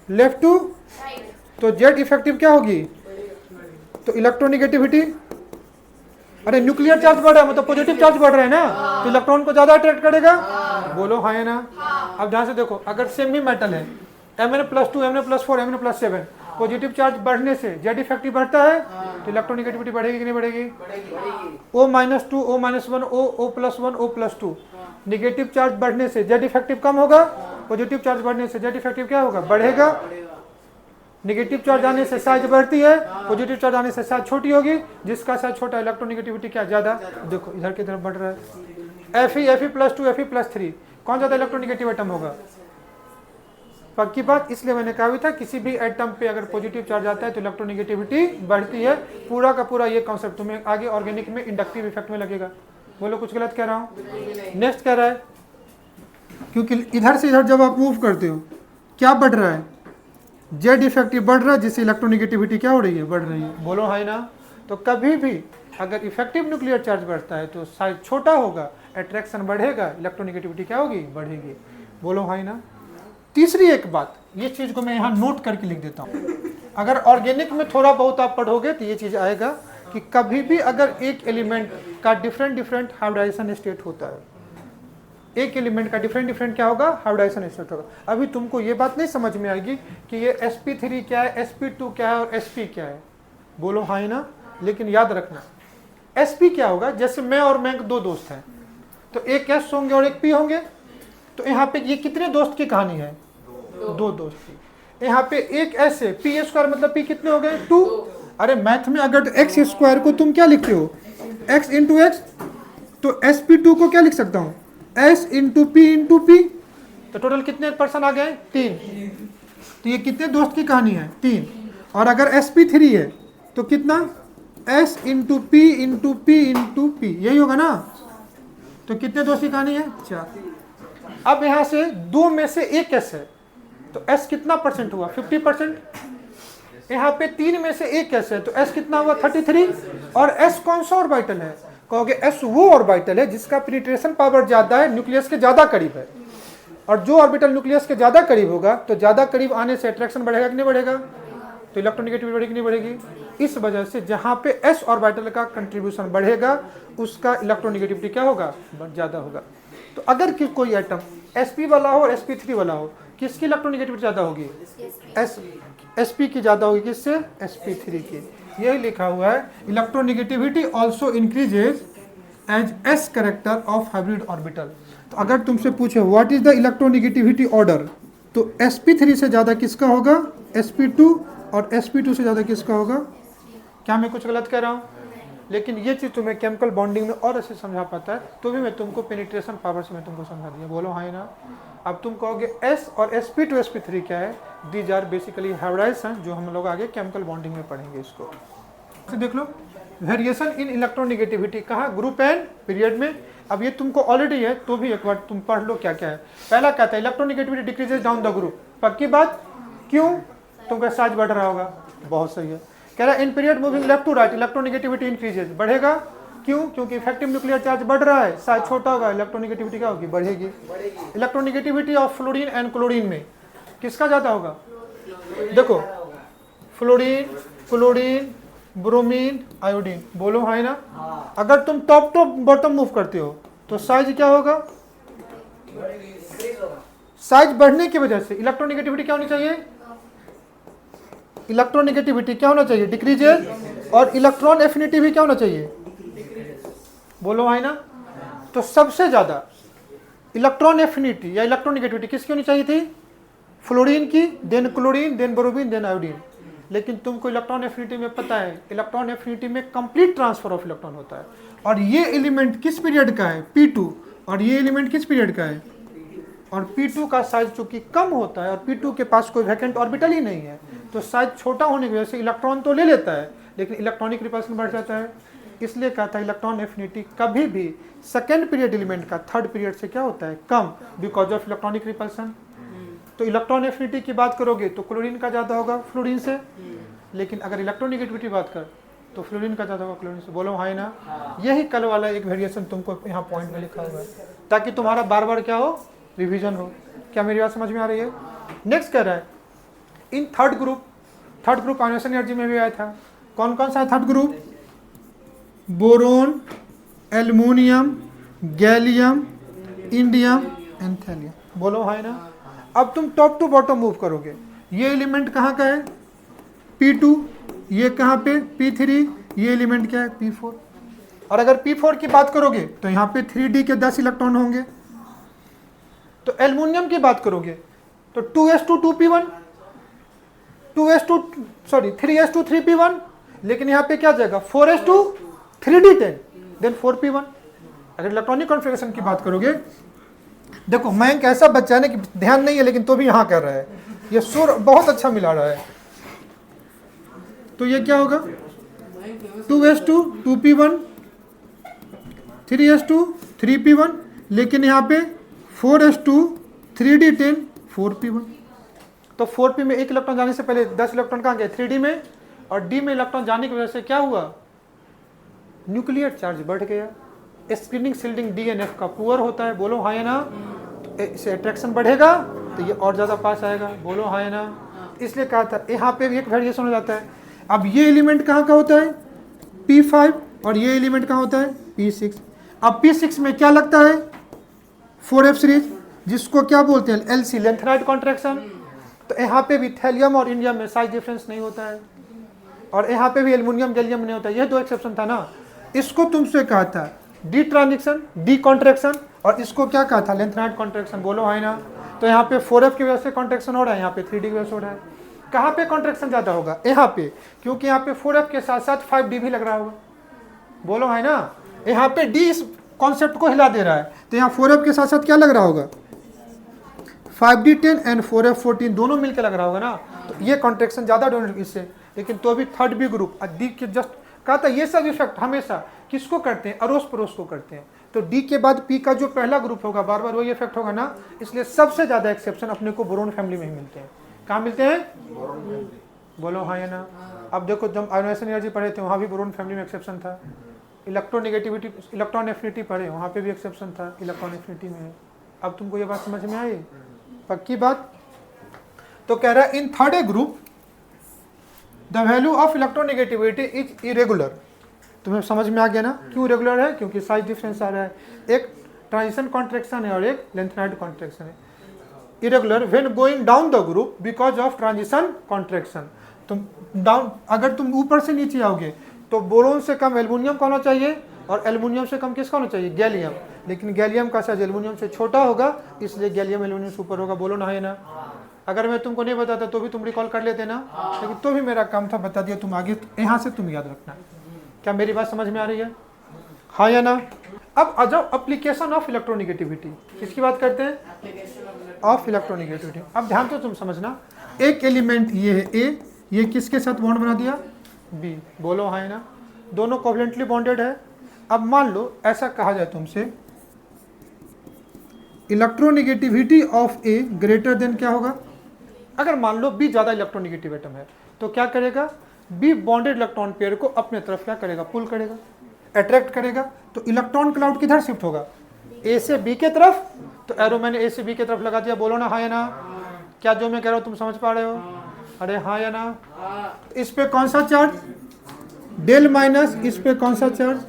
A: left to, तो जेड इफेक्टिव क्या होगी, तो इलेक्ट्रोनेगेटिविटी, अरे न्यूक्लियर चार्ज बढ़ रहा है मतलब पॉजिटिव चार्ज बढ़ रहा है ना, तो इलेक्ट्रॉन को ज्यादा अट्रैक्ट करेगा, बोलो हाँ है ना। अब ध्यान से देखो, अगर सेम ही मेटल है Mn+2 Mn+4 Mn+7, positive charge बढ़ने से जेड इफेक्टिव बढ़ता है तो इलेक्ट्रोनेगेटिविटी बढ़ेगी कि नहीं बढ़ेगी, O-2 O-1 O+1 O+2, negative charge बढ़ने से जेड इफेक्टिव कम होगा पॉजिटिव चार्ज बढ़ने से जेड इफेक्टिव क्या होगा, बढ़ेगा। नेगेटिव चार्ज आने से साइज बढ़ती है, पॉजिटिव चार्ज आने से साइज छोटी होगी, जिसका साइज छोटा इलेक्ट्रोनेगेटिविटी क्या ज़्यादा। देखो इधर की तरफ बढ़ रहा है, Fe+2 Fe+3 कौन ज़्यादा इलेक्ट्रोनेगेटिव एटम होगा, पक्की बात। इसलिए मैंने कहा भी था किसी भी एटम पे अगर पॉजिटिव चार्ज आता है तो इलेक्ट्रोनेगेटिविटी बढ़ती है। पूरा का पूरा ये कॉन्सेप्ट तुम्हें आगे ऑर्गेनिक में इंडक्टिव इफेक्ट में लगेगा। बोलो कुछ गलत कह रहा हूँ। नेक्स्ट कह रहा है, क्योंकि इधर से इधर जब आप मूव करते हो क्या बढ़ रहा है, जेड इफेक्टिव बढ़ रहा है, जिससे इलेक्ट्रोनेगेटिविटी क्या हो रही है, बढ़ रही है। बोलो है ना। तो कभी भी अगर इफेक्टिव न्यूक्लियर चार्ज बढ़ता है तो साइज छोटा होगा, अट्रैक्शन बढ़ेगा, इलेक्ट्रोनेगेटिविटी क्या होगी, बढ़ेगी। बोलो है ना। तीसरी एक बात, ये चीज़ को मैं यहाँ नोट करके लिख देता हूँ। अगर ऑर्गेनिक में थोड़ा बहुत आप पढ़ोगे तो ये चीज़ आएगा कि कभी भी अगर एक एलिमेंट का डिफरेंट हाइब्रिडाइजेशन स्टेट होता है, एक एलिमेंट का डिफरेंट क्या होगा, हाइब्रिडाइजेशन स्टेट होगा। अभी तुमको ये बात नहीं समझ में आएगी कि ये sp3 क्या है, sp2 क्या है और sp क्या है। बोलो हाँ ना। लेकिन याद रखना sp क्या होगा, जैसे मैं और मैं दो दोस्त हैं तो एक s होंगे और एक p होंगे। तो यहाँ पे ये कितने दोस्त की कहानी है, दो दोस्त की। यहाँ पे एक s है, p² मतलब p कितने हो गए, 2। अरे मैथ में अगर x² को तुम क्या लिखते हो, x इंटू एक्स, तो sp2 को क्या लिख सकता हूँ, s इंटू p। तो टोटल कितने पर्सन आ गए, 3। तो ये कितने दोस्त की कहानी है, 3। और अगर sp3 है तो कितना, s इंटू p, यही होगा ना। तो कितने दोस्त की कहानी है, 4। अब यहाँ से 2 में से एक s है तो s कितना परसेंट हुआ, 50%। यहाँ पे 3 में से एक s है तो s कितना हुआ, 33। और s कौन सा ऑर्बिटल है, कहोगे s वो ऑर्बिटल है जिसका पेनिट्रेशन पावर ज्यादा है, न्यूक्लियस के ज्यादा करीब है। और जो ऑर्बिटल न्यूक्लियस के ज्यादा करीब होगा तो ज्यादा करीब आने से अट्रैक्शन बढ़ेगा कि नहीं बढ़ेगा, तो इलेक्ट्रोनेगेटिविटी बढ़ेगी नहीं बढ़ेगी। इस वजह से जहाँ पे s ऑर्बिटल का कंट्रीब्यूशन बढ़ेगा उसका इलेक्ट्रोनेगेटिविटी क्या होगा, ज्यादा होगा। तो अगर कोई एटम sp वाला हो और sp3 वाला हो, किसकी इलेक्ट्रोनेगेटिविटी ज़्यादा होगी, sp की ज़्यादा होगी, किससे, sp3 की। यही लिखा हुआ है, electronegativity also increases as s character of hybrid orbital. तो अगर तुमसे पूछे what is the electronegativity order, तो sp3 से ज़्यादा किसका होगा, sp2, और sp2 से ज़्यादा किसका होगा। क्या मैं कुछ गलत कह रहा हूँ, लेकिन ये चीज़ तुम्हें केमिकल बॉन्डिंग में और ऐसे समझा पाता है, तो भी मैं तुमको पेनिट्रेशन पावर से मैं तुमको समझा दिया। बोलो हाँ ना। अब तुम कहोगे s और sp2 sp3 क्या है, दीज आर बेसिकली हाइब्रिडाइजेशन, जो हम लोग आगे केमिकल बॉन्डिंग में पढ़ेंगे इसको। तो देख लो वेरिएशन इन इलेक्ट्रोनेगेटिविटी कहाँ, ग्रुप एंड पीरियड में। अब ये तुमको ऑलरेडी है तो भी एक बार तुम पढ़ लो क्या क्या है। पहला क्या था, electronegativity decreases down the group, पक्की बात। क्यों, तुमका साइज बढ़ रहा होगा, बहुत सही है। कह रहा है in period moving left to right electronegativity increases, बढ़ेगा। क्यों, क्योंकि इफेक्टिव न्यूक्लियर चार्ज बढ़ रहा है, साइज छोटा होगा, इलेक्ट्रोनेगेटिविटी क्या होगी, बढ़ेगी। Electronegativity of fluorine and chlorine में किसका ज्यादा होगा, देखो फ्लोरीन, क्लोरीन, ब्रोमीन, आयोडीन। बोलो हाँ ना। अगर तुम टॉप टू बॉटम मूव करते हो तो साइज क्या होगा, साइज बढ़ने की वजह से इलेक्ट्रोनेगेटिविटी क्या होनी चाहिए, इलेक्ट्रोनेगेटिविटी क्या होना चाहिए, डिक्रीजेज। और इलेक्ट्रॉन एफिनिटी भी क्या होना चाहिए, बोलो है ना। तो सबसे ज्यादा इलेक्ट्रॉन एफिनिटी या इलेक्ट्रोनेगेटिविटी किसकी होनी चाहिए थी, फ्लोरीन की, then chlorine, then bromine, then iodine. लेकिन तुमको इलेक्ट्रॉन एफिनिटी में पता है, इलेक्ट्रॉन एफिनिटी में कंप्लीट ट्रांसफर ऑफ इलेक्ट्रॉन होता है। और ये एलिमेंट किस पीरियड का है, P2, और ये एलिमेंट किस पीरियड का है, और P2 का साइज चूंकि कम होता है और P2 के पास कोई वैकेंट ऑर्बिटल ही नहीं है, तो साइज छोटा होने की वजह से इलेक्ट्रॉन तो ले लेता है लेकिन इलेक्ट्रॉनिक रिपल्सन बढ़ जाता है। इसलिए कहता है इलेक्ट्रॉन एफिनिटी कभी भी सेकेंड पीरियड एलिमेंट का थर्ड पीरियड से क्या होता है, कम, बिकॉज ऑफ इलेक्ट्रॉनिक रिपल्सन। तो इलेक्ट्रॉन एफिनिटी की बात करोगे तो क्लोरीन का ज़्यादा होगा फ्लोरीन से, लेकिन अगर इलेक्ट्रोनेगेटिविटी बात कर तो फ्लोरीन का ज़्यादा होगा क्लोरीन से। बोलो हाँ ना। यही कल वाला एक वेरिएशन तुमको यहाँ पॉइंट में लिखा हुआ है ताकि तुम्हारा बार बार क्या हो, रिवीजन हो। क्या मेरी बात समझ में आ रही है। नेक्स्ट कह रहा है in third group ionisation energy में भी आया था। कौन कौन सा है third group, boron, aluminium, gallium, indium and thallium. बोलो हाँ ना। अब तुम टॉप टू बॉटम मूव करोगे, ये एलिमेंट कहाँ का है, P2, ये कहाँ पे P3, ये एलिमेंट क्या है, P4। और अगर P4 की बात करोगे तो यहाँ पे 3D के 10 इलेक्ट्रॉन होंगे, तो एल्युमिनियम की बात करोगे तो 2s2 2p1, 3s2 3p1, लेकिन यहाँ पे क्या जाएगा 4s2 3d10 देन 4p1। अगर इलेक्ट्रॉनिक कॉन्फ़िगरेशन की बात करोगे, देखो मैं एक ऐसा बच्चा है ना कि ध्यान नहीं है लेकिन तो भी यहाँ कर रहा है, ये सुर बहुत अच्छा मिला रहा है। तो ये क्या होगा 2s2 2p1 3s2 3p1, लेकिन यहाँ पे 4s2 3d10 4p1। तो 4p में एक इलेक्ट्रॉन जाने से पहले 10 इलेक्ट्रॉन कहाँ गए 3d में, और d में इलेक्ट्रॉन जाने की वजह से क्या हुआ न्यूक्लियर चार्ज बढ़ गया। Screening shielding d and f का पुअर होता है, बोलो हाँ या ना। इससे अट्रैक्शन बढ़ेगा तो ये और ज़्यादा पास आएगा, बोलो हाँ या ना। इसलिए कहा था यहाँ पे भी एक वेरिएशन हो जाता है। अब ये एलिमेंट कहाँ का होता है P5 और ये एलिमेंट कहाँ होता है P6। अब P6 में क्या लगता है 4f सीरीज, जिसको क्या बोलते हैं LC लेंथेनाइड कॉन्ट्रैक्शन। तो यहाँ पे भी थैलियम और इंडियम में साइज डिफरेंस नहीं होता है, और यहाँ पे भी एल्युमिनियम गैलियम नहीं होता है। ये दो एक्सेप्शन था ना। इसको तुमसे कहा था डी ट्रांजिशन डी कॉन्ट्रैक्शन, और इसको क्या कहा था लेंथेनाइड कॉन्ट्रैक्शन, बोलो है ना। तो यहाँ पे 4f की वजह से कॉन्ट्रैक्शन हो रहा है, यहाँ पे 3d की वजह से हो रहा है। कहाँ पे कॉन्ट्रैक्शन ज़्यादा होगा यहाँ पे, क्योंकि यहाँ पे 4f के साथ साथ 5d भी लग रहा होगा, बोलो है ना। यहाँ पे d इस कॉन्सेप्ट को हिला दे रहा है, तो यहाँ 4f के साथ साथ क्या लग रहा होगा 5d10 एंड 4f 14 दोनों मिलकर लग रहा होगा ना। तो ये कॉन्ट्रैक्शन ज़्यादा डोनेट इससे, लेकिन तो अभी थर्ड बी ग्रुप डी के जस्ट कहा था। ये सब इफेक्ट हमेशा किसको करते हैं अड़ोस पड़ोस को करते हैं। तो डी के बाद पी का जो पहला ग्रुप होगा बार बार वही इफेक्ट होगा ना, इसलिए सबसे ज़्यादा एक्सेप्शन अपने को बोरोन फैमिली में ही मिलते हैं। कहाँ मिलते हैं बोलो हाँ या ना। अब देखो जब आयोनाइजेशन एनर्जी पढ़े थे वहाँ भी बोरोन फैमिली में एक्सेप्शन था। इलेक्ट्रोनेगेटिविटी इलेक्ट्रॉन एफिनिटी पढ़े वहाँ पे भी एक्सेप्शन था, इलेक्ट्रॉन एफिनिटी में। अब तुमको ये बात समझ में आई पक्की बात। तो कह रहा है in third A group the value of electronegativity is irregular. तुम्हें समझ में आ गया ना क्यों रेगुलर है, क्योंकि साइज डिफरेंस आ रहा है। एक ट्रांजिशन कॉन्ट्रैक्शन है और एक लेंथेनाइड कॉन्ट्रैक्शन है। Irregular when going down the group because of transition contraction. तुम डाउन अगर तुम ऊपर से नीचे आओगे तो बोरोन से कम एल्युमिनियम का होना चाहिए, और एल्युमिनियम से कम किसका होना चाहिए गैलियम। लेकिन गैलियम का साइज एल्युमिनियम से छोटा होगा, इसलिए गैलियम एल्युमिनियम से ऊपर होगा, बोलो ना है ना। अगर मैं तुमको नहीं बताता तो भी तुम रिकॉल कर लेते ना, लेकिन तो भी मेरा काम था बता दिया, तुम आगे यहाँ से तुम याद रखना। क्या मेरी बात समझ में आ रही है हाँ या ना। अब आ जाओ एप्लीकेशन ऑफ इलेक्ट्रोनेगेटिविटी। किसकी बात करते हैं ऑफ इलेक्ट्रोनेगेटिविटी। अब ध्यान तो तुम समझना, एक एलिमेंट ये है ए, ये किसके साथ बॉन्ड बना दिया बी, बोलो हाँ या ना। दोनों कोवलेंटली बॉन्डेड है। अब मान लो ऐसा कहा जाए तुमसे electronegativity of A greater than क्या होगा। अगर मान लो बी ज्यादा इलेक्ट्रोनेगेटिव एटम है तो क्या करेगा बी बॉन्डेड इलेक्ट्रॉन पेयर को अपने तरफ क्या करेगा पुल करेगा, अट्रैक्ट करेगा। तो इलेक्ट्रॉन क्लाउड किधर शिफ्ट होगा ए से बी के तरफ। तो एरो मैंने ए से बी के तरफ लगा दिया, बोलो ना हाँ या ना। क्या जो मैं कह रहा हूँ तुम समझ पा रहे हो, अरे हाँ या ना। इस पे कौन सा चार्ज डेल माइनस, इस पे कौन सा चार्ज,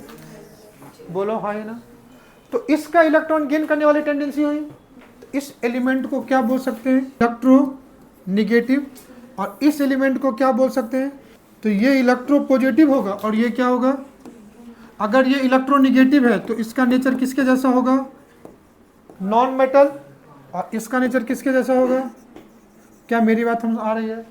A: बोलो हाँ या ना। तो इसका इलेक्ट्रॉन गेन करने वाली टेंडेंसी हुई। तो इस एलिमेंट को क्या बोल सकते हैं इलेक्ट्रोनेगेटिव, और इस एलिमेंट को क्या बोल सकते हैं, तो ये इलेक्ट्रोपॉजिटिव होगा और ये क्या होगा। अगर ये इलेक्ट्रोनेगेटिव है तो इसका नेचर किसके जैसा होगा नॉन मेटल, और इसका नेचर किसके जैसा होगा। क्या मेरी बात समझ आ रही है।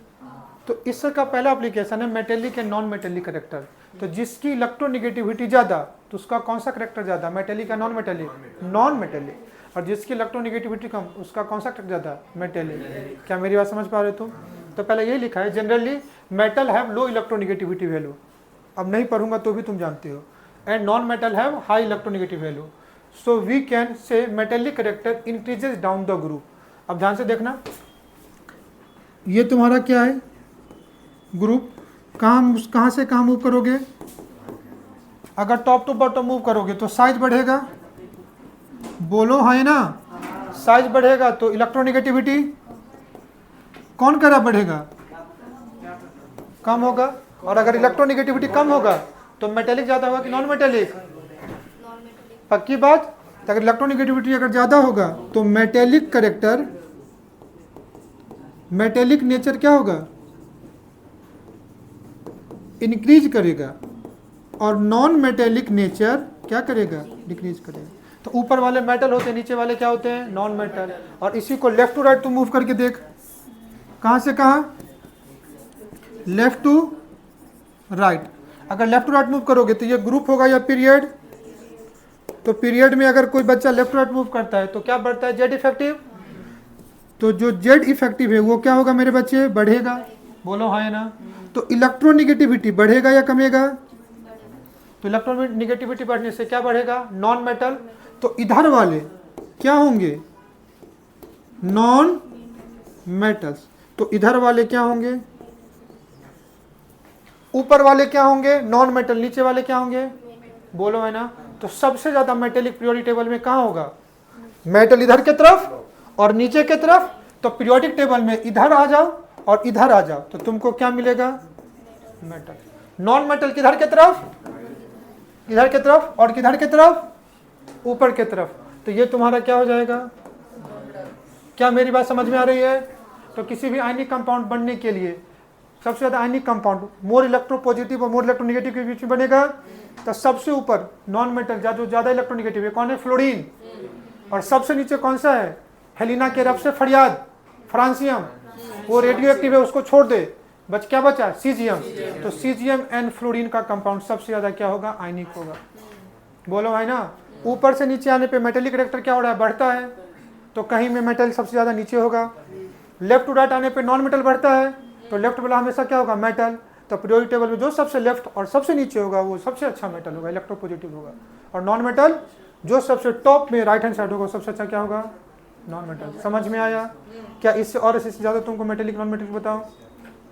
A: तो इसका पहला एप्लीकेशन है metallic and non metallic character. तो जिसकी इलेक्ट्रोनेगेटिविटी ज़्यादा तो उसका कौन सा करेक्टर ज़्यादा, मेटेलिक या नॉन मेटेलिक, नॉन मेटेलिक। और जिसकी इलेक्ट्रोनेगेटिविटी कम उसका कौन सा करेक्टर ज़्यादा, मेटेलिक। क्या मेरी बात समझ पा रहे हो तुम। तो पहले यही लिखा है generally metal have low electronegativity value, अब नहीं पढ़ूंगा तो भी तुम जानते हो, and non metal have high electronegative value. So we can say metallic character increases down the group. अब ध्यान से देखना, ये तुम्हारा क्या है ग्रुप, कहाँ से कहाँ मूव करोगे। अगर टॉप टू बॉटम मूव करोगे तो साइज बढ़ेगा, बोलो है ना। साइज बढ़ेगा तो इलेक्ट्रोनेगेटिविटी कौन कह रहा बढ़ेगा, कम होगा। और अगर इलेक्ट्रोनेगेटिविटी कम होगा तो मेटेलिक ज्यादा होगा कि नॉन मेटेलिक, पक्की बात। तो अगर इलेक्ट्रोनेगेटिविटी अगर ज्यादा होगा तो मेटेलिक करेक्टर, मेटेलिक नेचर क्या होगा इंक्रीज करेगा, और नॉन मेटेलिक नेचर क्या करेगा डिक्रीज करेगा। तो ऊपर वाले मेटल होते हैं, नीचे वाले क्या होते हैं, नॉन मेटल। और इसी को लेफ्ट टू राइट तुम मूव करके देख, कहाँ से कहाँ, लेफ्ट टू राइट। अगर लेफ्ट टू राइट मूव करोगे तो ये ग्रुप होगा या पीरियड, तो पीरियड में अगर कोई बच्चा लेफ्ट टू राइट मूव करता है तो क्या बढ़ता है, जेड इफेक्टिव। तो जो जेड इफेक्टिव है वो क्या होगा मेरे बच्चे, बढ़ेगा। बोलो हाँ या ना। तो इलेक्ट्रोनिगेटिविटी बढ़ेगा या कमेगा, तो इलेक्ट्रोनिगेटिविटी बढ़ने से क्या बढ़ेगा, नॉन मेटल। तो इधर वाले क्या होंगे, नॉन मेटल्स, तो इधर वाले क्या होंगे, ऊपर वाले क्या होंगे, नॉन मेटल, नीचे वाले क्या होंगे, बोलो है ना। तो सबसे ज्यादा मेटेलिक पीरियोडिक टेबल में कहाँ होगा, मेटल इधर के तरफ और नीचे के तरफ। तो पीरियोडिक टेबल में इधर आ जाओ और इधर आ जाओ तो तुमको क्या मिलेगा, मेटल। नॉन मेटल किधर के तरफ, इधर के तरफ, और किधर के तरफ, ऊपर के तरफ। तो ये तुम्हारा क्या हो जाएगा, क्या मेरी बात समझ में आ रही है। तो किसी भी आयनिक कंपाउंड बनने के लिए सबसे ज्यादा आयनिक कंपाउंड मोर इलेक्ट्रोपॉजिटिव और मोर इलेक्ट्रोनेगेटिव के बीच में बनेगा। तो सबसे ऊपर नॉन मेटल जो ज्यादा इलेक्ट्रोनेगेटिव है कौन है, फ्लोरीन। और सबसे नीचे कौन सा है, हेलिना के रब से फरियाद, फ्रांसियम, वो रेडियो एक्टिव है, उसको छोड़ दे, बच क्या बचा, सीजियम। तो सीजियम एंड फ्लोरीन का कंपाउंड सबसे ज्यादा क्या होगा, आयनिक होगा। बोलो है ना। ऊपर से नीचे आने पे मेटेलिक करेक्टर क्या हो रहा है, बढ़ता है। तो कहीं में मेटल सबसे ज्यादा नीचे होगा। लेफ्ट टू राइट आने पे नॉन मेटल बढ़ता है, तो लेफ्ट वाला हमेशा क्या होगा, मेटल। तो पीरियोडिक टेबल में जो सबसे लेफ्ट और सबसे नीचे होगा वो सबसे अच्छा मेटल होगा, इलेक्ट्रोपॉजिटिव होगा। और नॉन मेटल जो सबसे टॉप में राइट हैंड साइड होगा सबसे अच्छा क्या होगा, नॉन मेटल। समझ में आया क्या, इससे और इससे ज्यादा तुमको मेटेलिक नॉन मेटेलिक बताओ,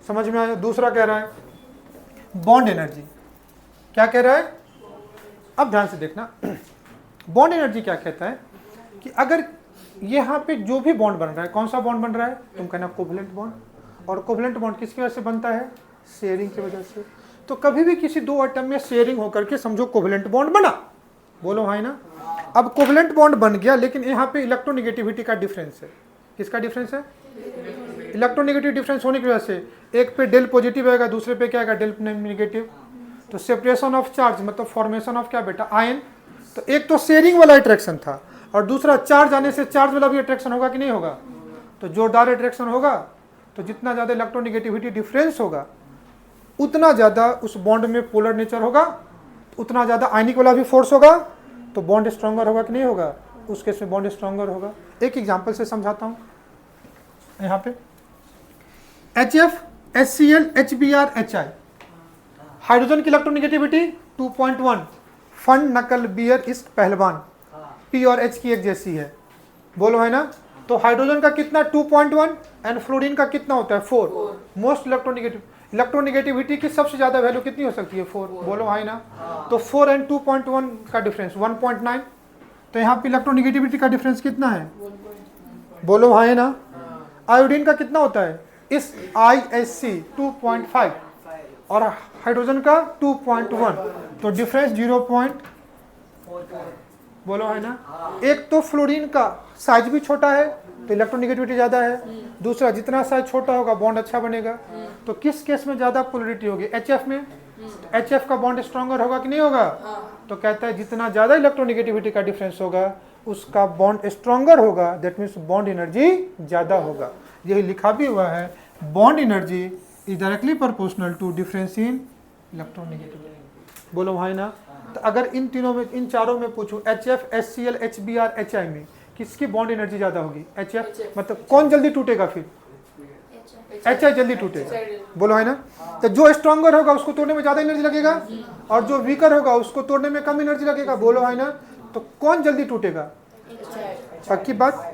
A: समझ में आया। दूसरा कह रहा है बॉन्ड एनर्जी, क्या कह रहा है, अब ध्यान से देखना। बॉन्ड एनर्जी क्या कहता है कि अगर यहाँ पे जो भी बॉन्ड बन रहा है, कौन सा बॉन्ड बन रहा है, तुम कहना कोवलेंट बॉन्ड। और कोवलेंट बॉन्ड किसकी वजह से बनता है, शेयरिंग की वजह से। तो कभी भी किसी दो एटम में शेयरिंग होकर के समझो कोवलेंट बॉन्ड बना, बोलो हाँ ना। अब कोवलेंट बॉन्ड बन गया, लेकिन यहाँ पे इलेक्ट्रोनेगेटिविटी का डिफरेंस है। किसका डिफरेंस है, इलेक्ट्रोनेगेटिव डिफरेंस होने की वजह से एक पे डेल पॉजिटिव आएगा, दूसरे पे क्या आएगा, डेल नेगेटिव। तो सेपरेशन ऑफ चार्ज मतलब फॉर्मेशन ऑफ क्या बेटा, आयन। तो एक तो शेयरिंग वाला अट्रैक्शन था, और दूसरा चार्ज आने से चार्ज वाला भी अट्रैक्शन होगा कि नहीं होगा। तो जोरदार अट्रैक्शन होगा, तो जितना ज़्यादा इलेक्ट्रोनेगेटिविटी डिफरेंस होगा उतना ज़्यादा उस बॉन्ड में पोलर नेचर होगा, उतना ज़्यादा आयनिक वाला भी फोर्स होगा, तो बॉन्ड स्ट्रॉन्गर होगा कि नहीं होगा, उस केस में बॉन्ड स्ट्रॉन्गर होगा। एक एग्जांपल से समझाता हूँ। यहाँ पे HF, HCl, HBr, HI, hydrogen की इलेक्ट्रोनेगेटिविटी 2.1, फन नकल बियर इस्ट पहलवान, P और H की एक जैसी है, बोलो है ना। तो हाइड्रोजन का कितना 2.1 एंड फ्लोरीन का कितना होता है 4। मोस्ट इलेक्ट्रोनेगेटिविटी की सबसे ज्यादा वैल्यू कितनी हो सकती है 4, बोलो है ना। तो 4 एंड 2.1 का डिफरेंस 1.9। तो यहाँ पे इलेक्ट्रोनेगेटिविटी का डिफरेंस कितना है, बोलो है ना। आयोडीन का कितना होता है, इस ISC 2.5 और हाइड्रोजन का 2.1, तो डिफरेंस 0. बोलो है ना। एक तो फ्लोरीन का साइज भी छोटा है तो इलेक्ट्रोनेगेटिविटी ज्यादा है, दूसरा जितना साइज छोटा होगा बॉन्ड अच्छा बनेगा। तो किस केस में ज्यादा पोलरिटी होगी, HF में। HF का बॉन्ड स्ट्रॉन्गर होगा कि नहीं होगा। तो कहता है जितना ज्यादा इलेक्ट्रोनेगेटिविटी का डिफरेंस होगा उसका बॉन्ड स्ट्रॉन्गर होगा, दैट मीन्स बॉन्ड एनर्जी ज्यादा होगा। यही लिखा भी हुआ है, bond energy is directly proportional to difference in electronegativity. बोलो भाई ना। तो अगर इन तीनों में, इन चारों में पूछूं HF, HCl, HBr, HI में किसकी बॉन्ड एनर्जी ज्यादा होगी, HF। मतलब कौन जल्दी टूटेगा फिर, HI जल्दी टूटेगा, बोलो है ना। तो जो स्ट्रॉन्गर होगा उसको तोड़ने में ज्यादा एनर्जी लगेगा, और जो वीकर होगा उसको तोड़ने में कम एनर्जी लगेगा, बोलो है ना। तो कौन जल्दी टूटेगा, पक्की बात।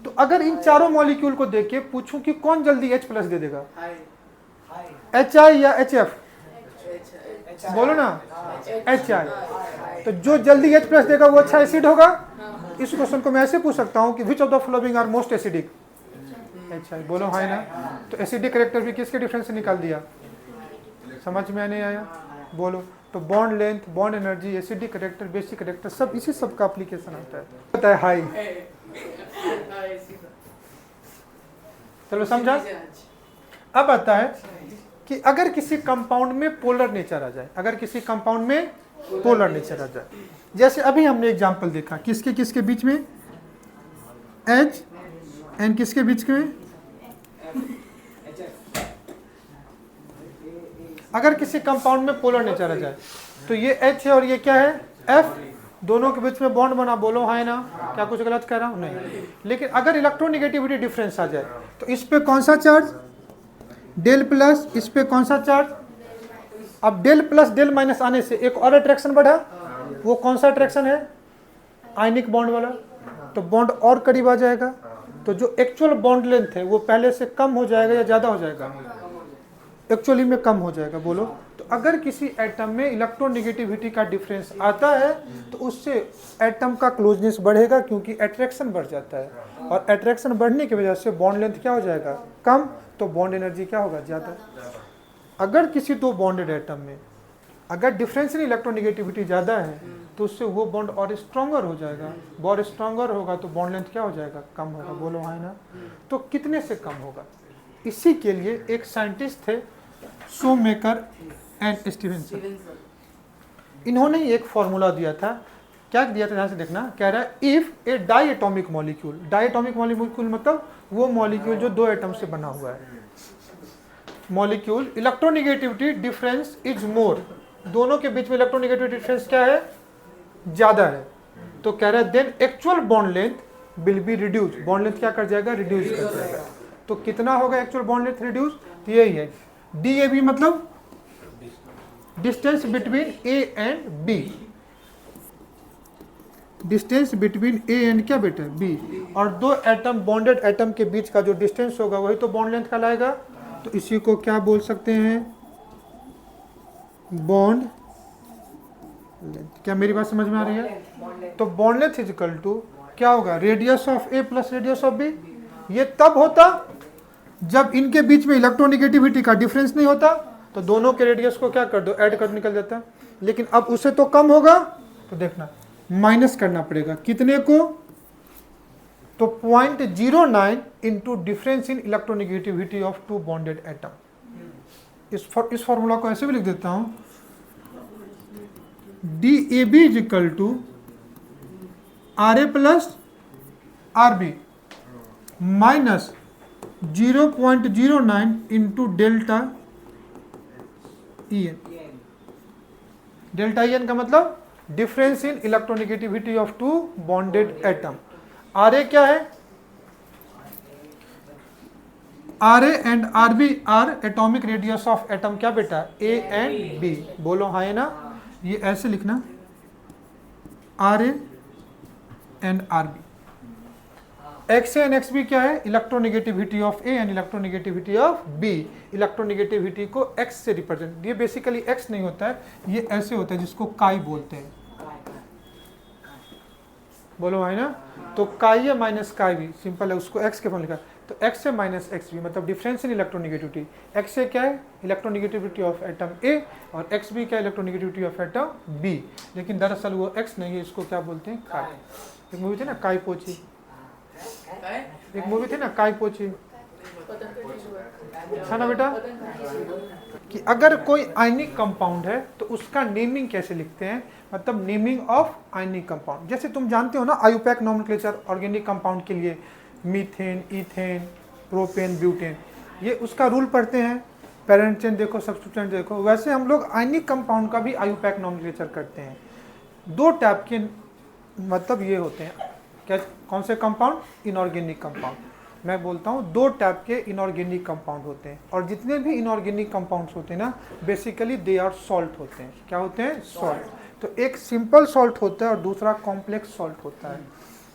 A: तो अगर इन चारों मॉलिक्यूल को देख के पूछूं कि कौन जल्दी H+ दे देगा, HI या HF, बोलो ना HI। तो जो जल्दी H+ देगा वो अच्छा एसिड होगा। इस क्वेश्चन को मैं ऐसे पूछ सकता हूँ कि which of the following are most acidic, HI, बोलो है ना। तो एसिडिक करेक्टर भी किसके डिफरेंस से निकाल दिया, समझ में नहीं आया, बोलो। तो bond length, bond energy, acidic character, basic character, सब इसी सब का एप्लीकेशन आता है हाई। चलो समझा। अब आता है कि अगर किसी कंपाउंड में पोलर नेचर आ जाए, अगर किसी कंपाउंड में पोलर नेचर आ जाए। जैसे अभी हमने एग्जांपल देखा किसके किसके बीच में, H एंड किसके बीच में, अगर किसी कंपाउंड में पोलर नेचर आ जाए तो ये H है और ये क्या है, F, दोनों के बीच में बॉन्ड बना, बोलो हाँ ना, क्या कुछ गलत कह रहा हूं, नहीं। लेकिन अगर इलेक्ट्रोनेगेटिविटी डिफरेंस आ जाए तो इस पे कौन सा चार्ज, डेल प्लस, इस पे कौन सा चार्ज, अब डेल प्लस डेल माइनस आने से एक और अट्रैक्शन बढ़ा, वो कौन सा अट्रैक्शन है, आयनिक बॉन्ड वाला, तो बॉन्ड और करीब आ जाएगा, तो जो एक्चुअल बॉन्ड लेंथ है वो पहले से कम हो जाएगा या ज्यादा हो जाएगा, एक्चुअली में कम हो जाएगा, बोलो। तो अगर किसी एटम में इलेक्ट्रोनेगेटिविटी का डिफरेंस आता है तो उससे एटम का क्लोजनेस बढ़ेगा क्योंकि अट्रैक्शन बढ़ जाता है, और अट्रैक्शन बढ़ने की वजह से बॉन्ड लेंथ क्या हो जाएगा, कम, तो बॉन्ड एनर्जी क्या होगा, ज़्यादा। अगर किसी दो बॉन्डेड एटम में अगर डिफरेंस इन इलेक्ट्रोनेगेटिविटी ज़्यादा है तो उससे वो बॉन्ड और स्ट्रॉन्गर हो जाएगा, बॉन्ड स्ट्रॉन्गर होगा तो बॉन्ड लेंथ क्या हो जाएगा, कम होगा, बोलो हाँ ना। तो कितने से कम होगा, इसी के लिए एक साइंटिस्ट थे शूमेकर एंड स्टीवेंसन, इन्होंने एक फॉर्मूला दिया था, क्या दिया था ध्यान से देखना, कह रहा है if a diatomic molecule, diatomic molecule मतलब वो मॉलिक्यूल जो दो एटम से बना हुआ है, molecule electronegativity difference is more, दोनों के बीच में इलेक्ट्रोनेगेटिविटी डिफरेंस क्या है, ज्यादा है, तो कह रहा है then actual bond length will be reduce, bond length क्या कर जाएगा, रिड्यूस कर जाएगा। तो कितना होगा एक्चुअल बॉन्ड लेंथ रिड्यूस, तो यही है DAB, मतलब distance between A and B, distance between A and क्या बेटा, B, और दो एटम बॉन्डेड एटम के बीच का जो डिस्टेंस होगा वही तो बॉन्ड लेंथ कहलाएगा, तो इसी को क्या बोल सकते हैं, बॉन्ड लेंथ। क्या मेरी बात समझ में आ रही है, तो bond length is equal to क्या होगा, radius of A plus radius of B, ये तब होता जब इनके बीच में इलेक्ट्रोनेगेटिविटी का डिफरेंस नहीं होता, तो दोनों के रेडियस को क्या कर दो, ऐड कर निकल जाता है, लेकिन अब उससे तो कम होगा, तो देखना माइनस करना पड़ेगा, कितने को, तो 0.09 into difference in electronegativity of two bonded atom. इस फॉर्मूला को ऐसे भी लिख देता हूं, DAB is equal to RA plus RB minus 0.09 into delta EN, delta EN का मतलब difference in electronegativity of two bonded atom. RA क्या है, RA and RB are atomic radius of atom, क्या बेटा, A एंड B, बोलो हाँ है ना, ये ऐसे लिखना RA and RB। XA and XB क्या है, electronegativity of A and electronegativity of B, electronegativity को X से रिप्रेजेंट, ये बेसिकली X नहीं होता है, ये ऐसे होता है जिसको काई बोलते हैं, बोलो है ना, तो काई है माइनस काई भी सिंपल है, उसको X के फॉर्म लिखा, तो X से माइनस XB मतलब डिफरेंस इन इलेक्ट्रोनेगेटिविटी, XA क्या है, इलेक्ट्रोनेगेटिविटी ऑफ एटम A, और XB क्या है, इलेक्ट्रोनेगेटिविटी ऑफ एटम B, लेकिन दरअसल वो X नहीं है, इसको क्या बोलते हैं, काई। एक मूवी थी ना काई पोची, एक मूवी थी ना काई पोची, है ना बेटा, कि अगर कोई आयनिक कंपाउंड है तो उसका नेमिंग कैसे लिखते हैं, मतलब नेमिंग ऑफ आयनिक कंपाउंड। जैसे तुम जानते हो ना आयुपैक नॉमेनक्लेचर ऑर्गेनिक कंपाउंड के लिए, मीथेन, इथेन, प्रोपेन, ब्यूटेन, ये उसका रूल पढ़ते हैं, पेरेंट चेन देखो, सब्स्टिट्यूएंट देखो, वैसे हम लोग आयनिक कंपाउंड का भी आयुपैक नॉमेनक्लेचर करते हैं। दो टाइप के मतलब ये होते हैं, क्या, कौन से कंपाउंड, इनऑर्गेनिक कंपाउंड, मैं बोलता हूँ दो टाइप के इनऑर्गेनिक कंपाउंड होते हैं, और जितने भी इनऑर्गेनिक कंपाउंड्स होते हैं ना बेसिकली दे आर सॉल्ट होते हैं, क्या होते हैं, सॉल्ट। तो एक सिंपल सॉल्ट होता है और दूसरा कॉम्प्लेक्स सॉल्ट होता है।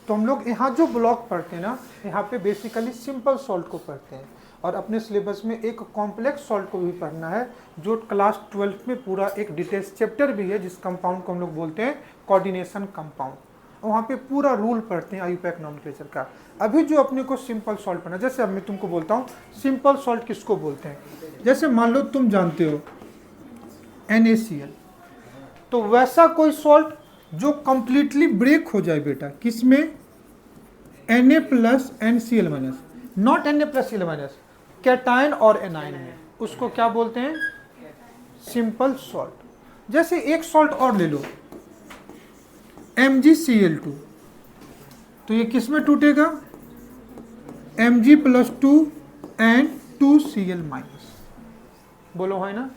A: तो हम लोग यहाँ जो ब्लॉक पढ़ते हैं ना, यहाँ पे बेसिकली सिंपल सॉल्ट को पढ़ते हैं, और अपने सिलेबस में एक कॉम्प्लेक्स सॉल्ट को भी पढ़ना है, जो क्लास 12 में पूरा एक डिटेल्स चैप्टर भी है, जिस कंपाउंड को हम लोग बोलते हैं कोऑर्डिनेशन कंपाउंड, वहाँ पे पूरा रूल पढ़ते हैं आयुपैक नॉमेनक्लेचर का। अभी जो अपने को सिंपल सॉल्ट पढ़ना, जैसे अब मैं तुमको बोलता हूँ सिंपल सॉल्ट किसको बोलते हैं, जैसे मान लो तुम जानते हो NaCl, तो वैसा कोई सॉल्ट जो कंप्लीटली ब्रेक हो जाए बेटा, किसमें, Na plus NCl minus, not Na plus Cl minus, cation और एनायन में, उसको क्या बोलते हैं, सिंपल सॉल्ट। जैसे एक सॉल्ट और ले लो MgCl2, तो ये किस में टूटेगा, Mg+2 एंड 2Cl-। बोलो है ना।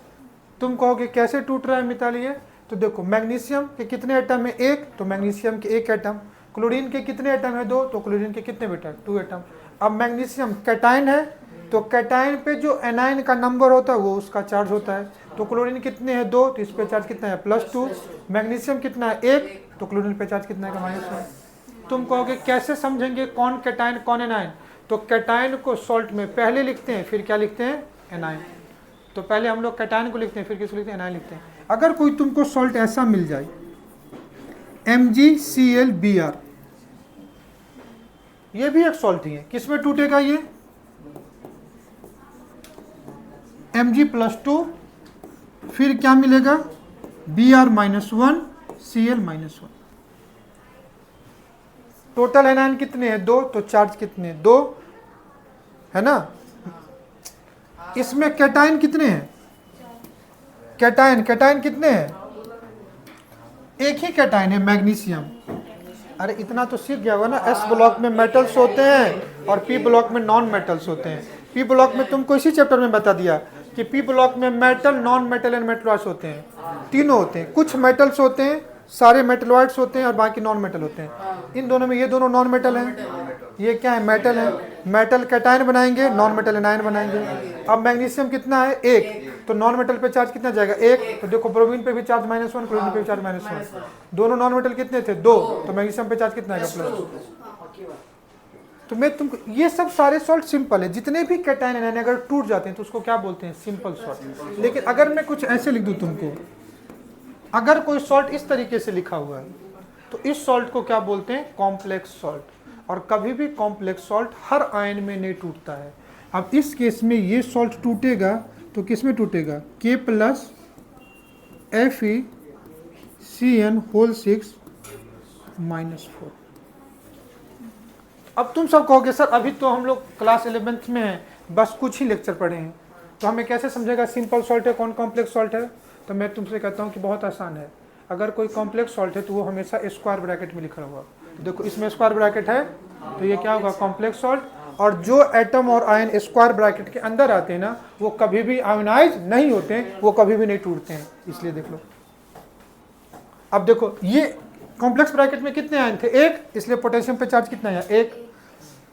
A: तुम कहोगे कैसे टूट रहा है मिताली ये, तो देखो मैग्नीशियम के कितने एटम है, एक, तो मैग्नीशियम के एक एटम, क्लोरीन के कितने एटम है, दो, तो क्लोरीन के कितने बेटा, 2 एटम। अब मैग्नीशियम कैटायन है, तो कैटायन पे जो एनायन का नंबर होता है वो उसका चार्ज होता है, तो क्लोरीन कितने हैं, 2, तो इस पे चार्ज कितना है, +2। मैग्नीशियम कितना है, 1, तो क्लोरीन पे चार्ज कितना है, -1। तुम कहोगे कैसे समझेंगे कौन कैटायन कौन एनायन, तो कैटायन को सॉल्ट में पहले लिखते हैं, फिर क्या लिखते हैं, एनायन। तो पहले हम लोग कैटायन को लिखते हैं, फिर किसको लिखते हैं, एनायन लिखते हैं। अगर कोई तुमको सॉल्ट ऐसा मिल जाए MgClBr, ये भी एक सॉल्ट ही है, किस में टूटेगा ये, Mg+2, फिर क्या मिलेगा, Br-1 Cl-1। टोटल एनायन कितने हैं, 2, तो चार्ज कितने हैं, 2 है ना। इसमें कैटायन कितने हैं, कैटायन कितने हैं, एक ही कैटायन है, मैग्नीशियम। अरे इतना तो सीख गया होगा ना, S ब्लॉक में मेटल्स होते हैं और P ब्लॉक में नॉन मेटल्स होते हैं। P ब्लॉक में तुमको इसी चैप्टर में बता दिया कि P ब्लॉक में metal, non metal and metalloids होते हैं, तीनों होते हैं। कुछ मेटल्स होते हैं, सारे मेटलॉइड्स होते हैं और बाकी नॉन मेटल होते हैं। इन दोनों में ये दोनों नॉन मेटल हैं, ये क्या है, मेटल है। मेटल कैटायन बनाएंगे, नॉन मेटल एनायन बनाएंगे। अब मैग्नीशियम कितना है, 1, तो नॉन मेटल पे चार्ज कितना जाएगा, 1, तो देखो ब्रोमीन पे भी चार्ज -1, क्लोरीन पे भी चार्ज -1। दोनों नॉन मेटल कितने थे, 2, तो मैग्नीशियम पे चार्ज कितना आएगा, +2। तो मैं तुमको ये सब सारे सॉल्ट सिंपल है, जितने भी कैटायन एनायन अगर टूट जाते हैं तो उसको क्या बोलते हैं, सिंपल सॉल्ट। लेकिन अगर मैं कुछ ऐसे लिख दूं तुमको, अगर कोई सॉल्ट इस तरीके से लिखा हुआ है तो इस सॉल्ट को क्या बोलते हैं, कॉम्प्लेक्स सॉल्ट। और कभी भी कॉम्प्लेक्स सॉल्ट हर आयन में नहीं टूटता है। अब इस केस में ये सॉल्ट टूटेगा तो किस में टूटेगा, K+FeCN6-4। अब तुम सब कहोगे सर अभी तो हम लोग क्लास 11th में हैं, बस कुछ ही लेक्चर पढ़े हैं, तो हमें कैसे समझेगा सिंपल सॉल्ट है कौन कॉम्प्लेक्स सॉल्ट है। तो मैं तुमसे कहता हूँ कि बहुत आसान है। अगर कोई कॉम्प्लेक्स सॉल्ट है तो वो हमेशा स्क्वायर ब्रैकेट में लिखा होगा। तो देखो इसमें स्क्वायर ब्रैकेट है तो ये क्या होगा, कॉम्प्लेक्स सॉल्ट। और जो एटम और आयन स्क्वायर ब्रैकेट के अंदर आते हैं ना, वो कभी भी आयोनाइज नहीं होते हैं, वो कभी भी नहीं टूटते हैं, इसलिए देख लो। अब देखो ये कॉम्प्लेक्स ब्रैकेट में कितने आयन थे, 1, इसलिए पोटेशियम पे चार्ज कितना है, 1।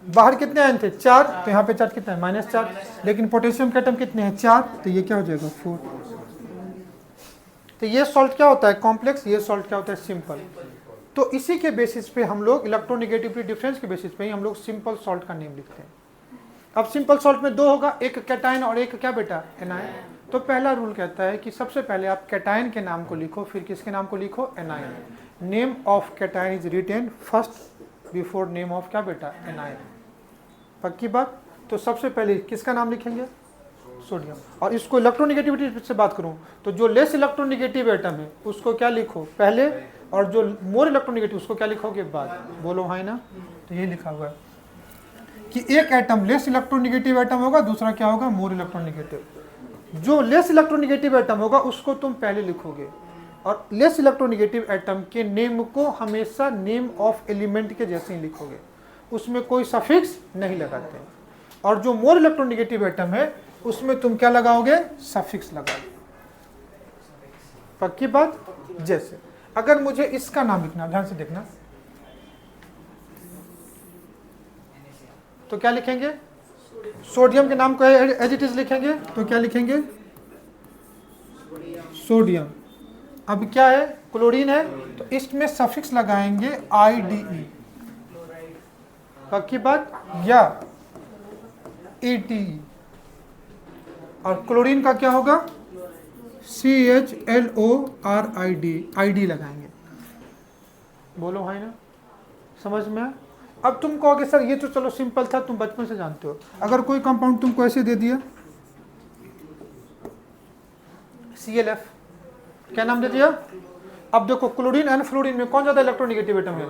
A: बाहर कितने आयन थे, 4, तो यहाँ पे चार्ज कितना है, -4। लेकिन पोटेशियम के एटम कितने हैं, 4, तो ये क्या हो जाएगा, 4। तो ये सॉल्ट क्या होता है, कॉम्प्लेक्स, ये सॉल्ट क्या होता है, सिंपल। तो इसी के बेसिस पे हम लोग इलेक्ट्रोनेगेटिविटी डिफरेंस के बेसिस पे ही हम लोग सिंपल सॉल्ट का नेम लिखते हैं। अब सिंपल सॉल्ट में 2 होगा, एक कैटायन और एक क्या बेटा, एनायन। तो पहला रूल कहता है कि सबसे पहले आप कैटायन के नाम को लिखो, फिर किसके नाम को लिखो, anion. Name of cation is written first before name of क्या बेटा, एनायन। पक्की बात। तो सबसे पहले किसका नाम लिखेंगे, सोडियम। और इसको इलेक्ट्रोनेगेटिविटी से बात करूं तो जो लेस इलेक्ट्रोनेगेटिव एटम है उसको क्या लिखो पहले, और जो मोर इलेक्ट्रोनेगेटिव उसको क्या लिखोगे बाद। बोलो है ना। तो ये लिखा हुआ है कि एक एटम लेस इलेक्ट्रोनेगेटिव एटम होगा, दूसरा क्या होगा, मोर इलेक्ट्रोनेगेटिव। जो लेस इलेक्ट्रोनेगेटिव एटम होगा उसको तुम पहले लिखोगे, और लेस इलेक्ट्रोनेगेटिव एटम के नेम को हमेशा नेम ऑफ एलिमेंट के जैसे ही लिखोगे, उसमें कोई सफिक्स नहीं लगाते। और जो मोर इलेक्ट्रोनेगेटिव एटम है उसमें तुम क्या लगाओगे, सफिक्स लगाओगे। पक्की बात। जैसे अगर मुझे इसका नाम लिखना, ध्यान से देखना, तो क्या लिखेंगे, सोडियम के नाम को एज इट इज लिखेंगे, तो क्या लिखेंगे, सोडियम। अब क्या है, क्लोरीन है, तो इसमें सफिक्स लगाएंगे IDE। पक्की बात। या ATE। और क्लोरीन का क्या होगा, CHLORID, ID लगाएंगे। बोलो है ना, समझ में। अब तुम कहोगे सर ये तो चलो सिंपल था, तुम बचपन से जानते हो। अगर कोई कंपाउंड तुमको ऐसे दे दिया, CLF, क्या नाम दे दिया। अब देखो क्लोरीन एंड फ्लोरीन में कौन ज्यादा इलेक्ट्रोनेगेटिव एटम है,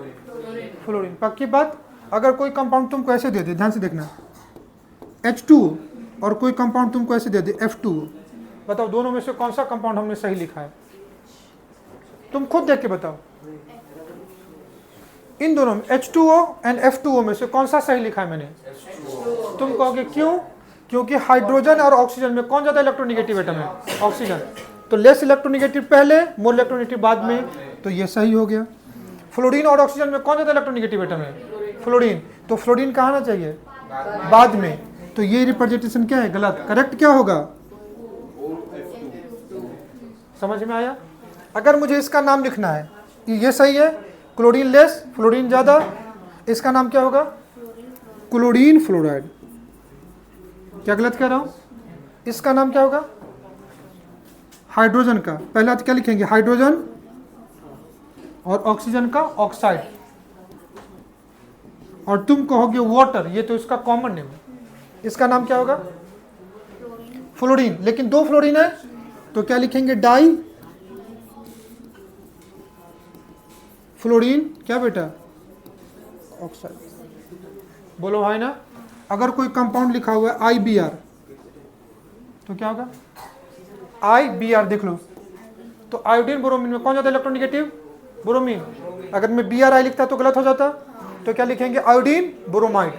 A: फ्लोरीन। पक्की बात। अगर कोई कंपाउंड तुमको ऐसे दे दे, ध्यान से देखना, H2, और कोई कंपाउंड तुमको ऐसे दे दे F2, बताओ दोनों में से कौन सा कंपाउंड हमने सही लिखा है, तुम खुद देख के बताओ, इन दोनों में H2O एंड F2O में से कौन सा सही लिखा है मैंने? तुम कहोगे क्यों? क्योंकि हाइड्रोजन और ऑक्सीजन में कौन ज्यादा इलेक्ट्रोनेगेटिव एटम है? ऑक्सीजन। तो लेस इलेक्ट्रोनेगेटिव पहले, मोर इलेक्ट्रोनेगेटिव बाद में, तो ये सही हो गया। फ्लोरीन और ऑक्सीजन में कौन ज्यादा इलेक्ट्रोनेगेटिव एटम है? फ्लोरीन। तो फ्लोरीन कहाँ आना चाहिए? बाद में। तो ये रिप्रेजेंटेशन क्या है? गलत। करेक्ट क्या होगा? समझ में आया? अगर मुझे इसका नाम लिखना है, ये सही है, क्लोरीन लेस फ्लोरीन ज्यादा, इसका नाम क्या होगा? Chlorine fluoride. क्या गलत कह रहा हूं? इसका नाम क्या होगा? हाइड्रोजन का पहला क्या लिखेंगे? हाइड्रोजन, और ऑक्सीजन का ऑक्साइड, और तुम कहोगे वाटर, ये तो इसका कॉमन नेम है, इसका नाम क्या होगा? फ्लोरीन। लेकिन दो फ्लोरीन है तो क्या लिखेंगे? डाई फ्लोरीन क्या बेटा? ऑक्साइड। बोलो है ना? अगर कोई कंपाउंड लिखा हुआ है IBr तो क्या होगा? IBr देख लो। तो आयोडीन ब्रोमीन में कौन ज्यादा इलेक्ट्रोनेगेटिव? ब्रोमीन। अगर मैं BRI लिखता तो गलत हो जाता, तो क्या लिखेंगे? Iodine bromide.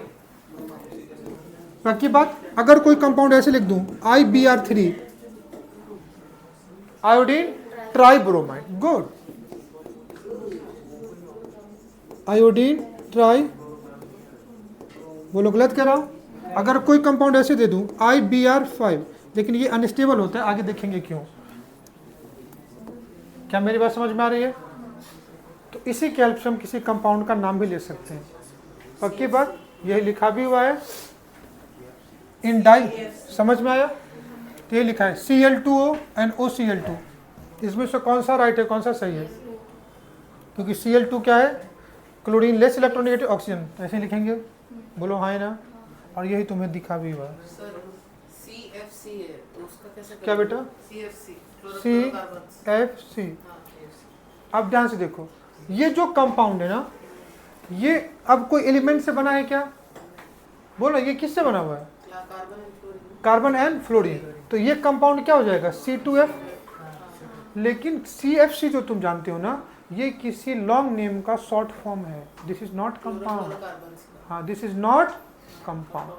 A: बाकी बात, अगर कोई कंपाउंड ऐसे लिख दूं IBr3 iodine tribromide. Good. Iodine tri, बोलो गलत कह रहा हूं? अगर कोई कंपाउंड ऐसे दे दूं IBr5, लेकिन ये अनस्टेबल होता है, आगे देखेंगे क्यों। क्या मेरी बात समझ में आ रही है? तो इसी के हेल्प से हम किसी कंपाउंड का नाम भी ले सकते हैं। पक्की बात, यही लिखा भी हुआ है इन डाई। समझ में आया? तो ये लिखा है Cl2O एंड OCl2। इसमें से कौन सा राइट है, कौन सा सही है? क्योंकि Cl2 क्या है? क्लोरीन लेस इलेक्ट्रोनेगेटिव ऑक्सीजन, ऐसे लिखेंगे। बोलो हाँ ना? और यही तुम्हें दिखा भी हुआ है।
B: CFC है तो उसका कैसे
A: क्या बेटा? CFC। अब ध्यान से देखो, ये जो कंपाउंड है ना, ये अब कोई एलिमेंट से बना है क्या? बोलो ये किससे बना हुआ है? Carbon and fluorine. तो ये कंपाउंड क्या हो जाएगा? C2F। लेकिन CFC जो तुम जानते हो ना, ये किसी लॉन्ग नेम का शॉर्ट फॉर्म है। This is not compound. हाँ, दिस इज नॉट कंपाउंड।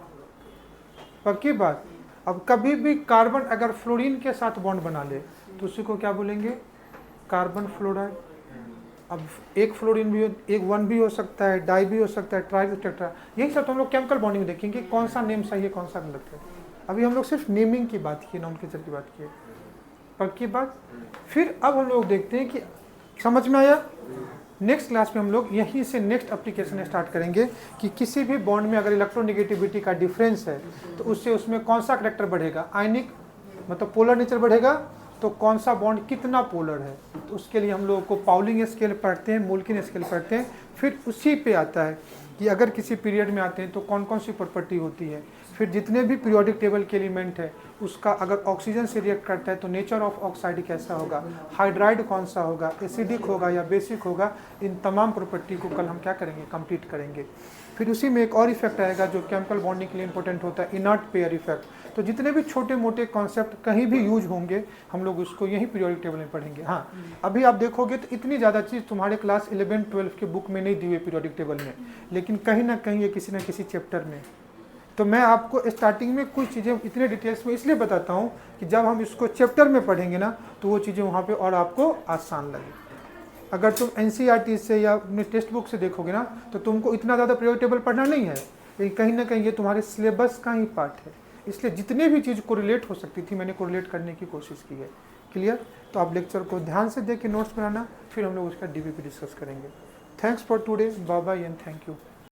A: पक्की बात। अब कभी भी कार्बन अगर फ्लोरीन के साथ बॉन्ड बना ले तो उसी को क्या बोलेंगे? Carbon fluoride. अब एक फ्लोरीन भी एक वन भी हो सकता है, डाई भी हो सकता है, ट्राई एक्सेट्रा। यही सब तो हम लोग केमिकल बॉन्डिंग में देखेंगे कौन सा नेम सही है, कौन सा गलत है। अभी हम लोग सिर्फ नेमिंग की बात की, नॉमेनक्लेचर की बात की। पक्की बात। फिर अब हम लोग देखते हैं कि समझ में आया? नेक्स्ट क्लास में हम लोग यहीं से नेक्स्ट एप्लीकेशन स्टार्ट करेंगे कि किसी भी बॉन्ड में अगर इलेक्ट्रोनेगेटिविटी का डिफरेंस है तो उससे उसमें कौन सा करैक्टर बढ़ेगा? आयनिक मतलब पोलर नेचर बढ़ेगा, तो कौन सा बॉन्ड कितना पोलर है। तो उसके लिए हम लोगों को पाउलिंग स्केल पढ़ते हैं, मोल्किन स्केल पढ़ते हैं। फिर उसी पे आता है कि अगर किसी पीरियड में आते हैं तो कौन कौन सी प्रॉपर्टी होती है। फिर जितने भी पीरियोडिक टेबल के एलिमेंट है उसका अगर ऑक्सीजन से रिएक्ट करता है तो नेचर ऑफ ऑक्साइड कैसा होगा, हाइड्राइड कौन सा होगा, एसिडिक होगा या बेसिक होगा। इन तमाम प्रॉपर्टी को कल हम क्या करेंगे? कंप्लीट करेंगे। फिर उसी में एक और इफेक्ट आएगा जो केमिकल बॉन्डिंग के लिए इंपॉर्टेंट होता है, इनर्ट पेयर इफेक्ट। तो जितने भी छोटे मोटे कॉन्सेप्ट कहीं भी यूज होंगे हम लोग उसको यही पीरियोडिक टेबल में पढ़ेंगे। हाँ, अभी आप देखोगे तो इतनी ज़्यादा चीज़ तुम्हारे क्लास 11-12 के बुक में नहीं दी हुई पीरियोडिक टेबल में, लेकिन कहीं ना कहीं ये किसी न किसी चैप्टर में। तो मैं आपको स्टार्टिंग में कुछ चीज़ें इतने डिटेल्स में इसलिए बताता हूँ कि जब हम इसको चैप्टर में पढ़ेंगे ना तो वो चीज़ें वहाँ पे और आपको आसान लगे। अगर तुम NCERT से या अपने टेक्स्ट बुक से देखोगे ना तो तुमको इतना ज़्यादा पीरियोडिक टेबल पढ़ना नहीं है, लेकिन कहीं ना कहीं ये तुम्हारे सिलेबस का ही पार्ट है। इसलिए जितने भी चीज़ कोरिलेट हो सकती थी मैंने कोरिलेट करने की कोशिश की है। क्लियर? तो आप लेक्चर को ध्यान से देख के नोट्स बनाना, फिर हम लोग उसका DBP डिस्कस करेंगे। Thanks for today, bye bye and thank you.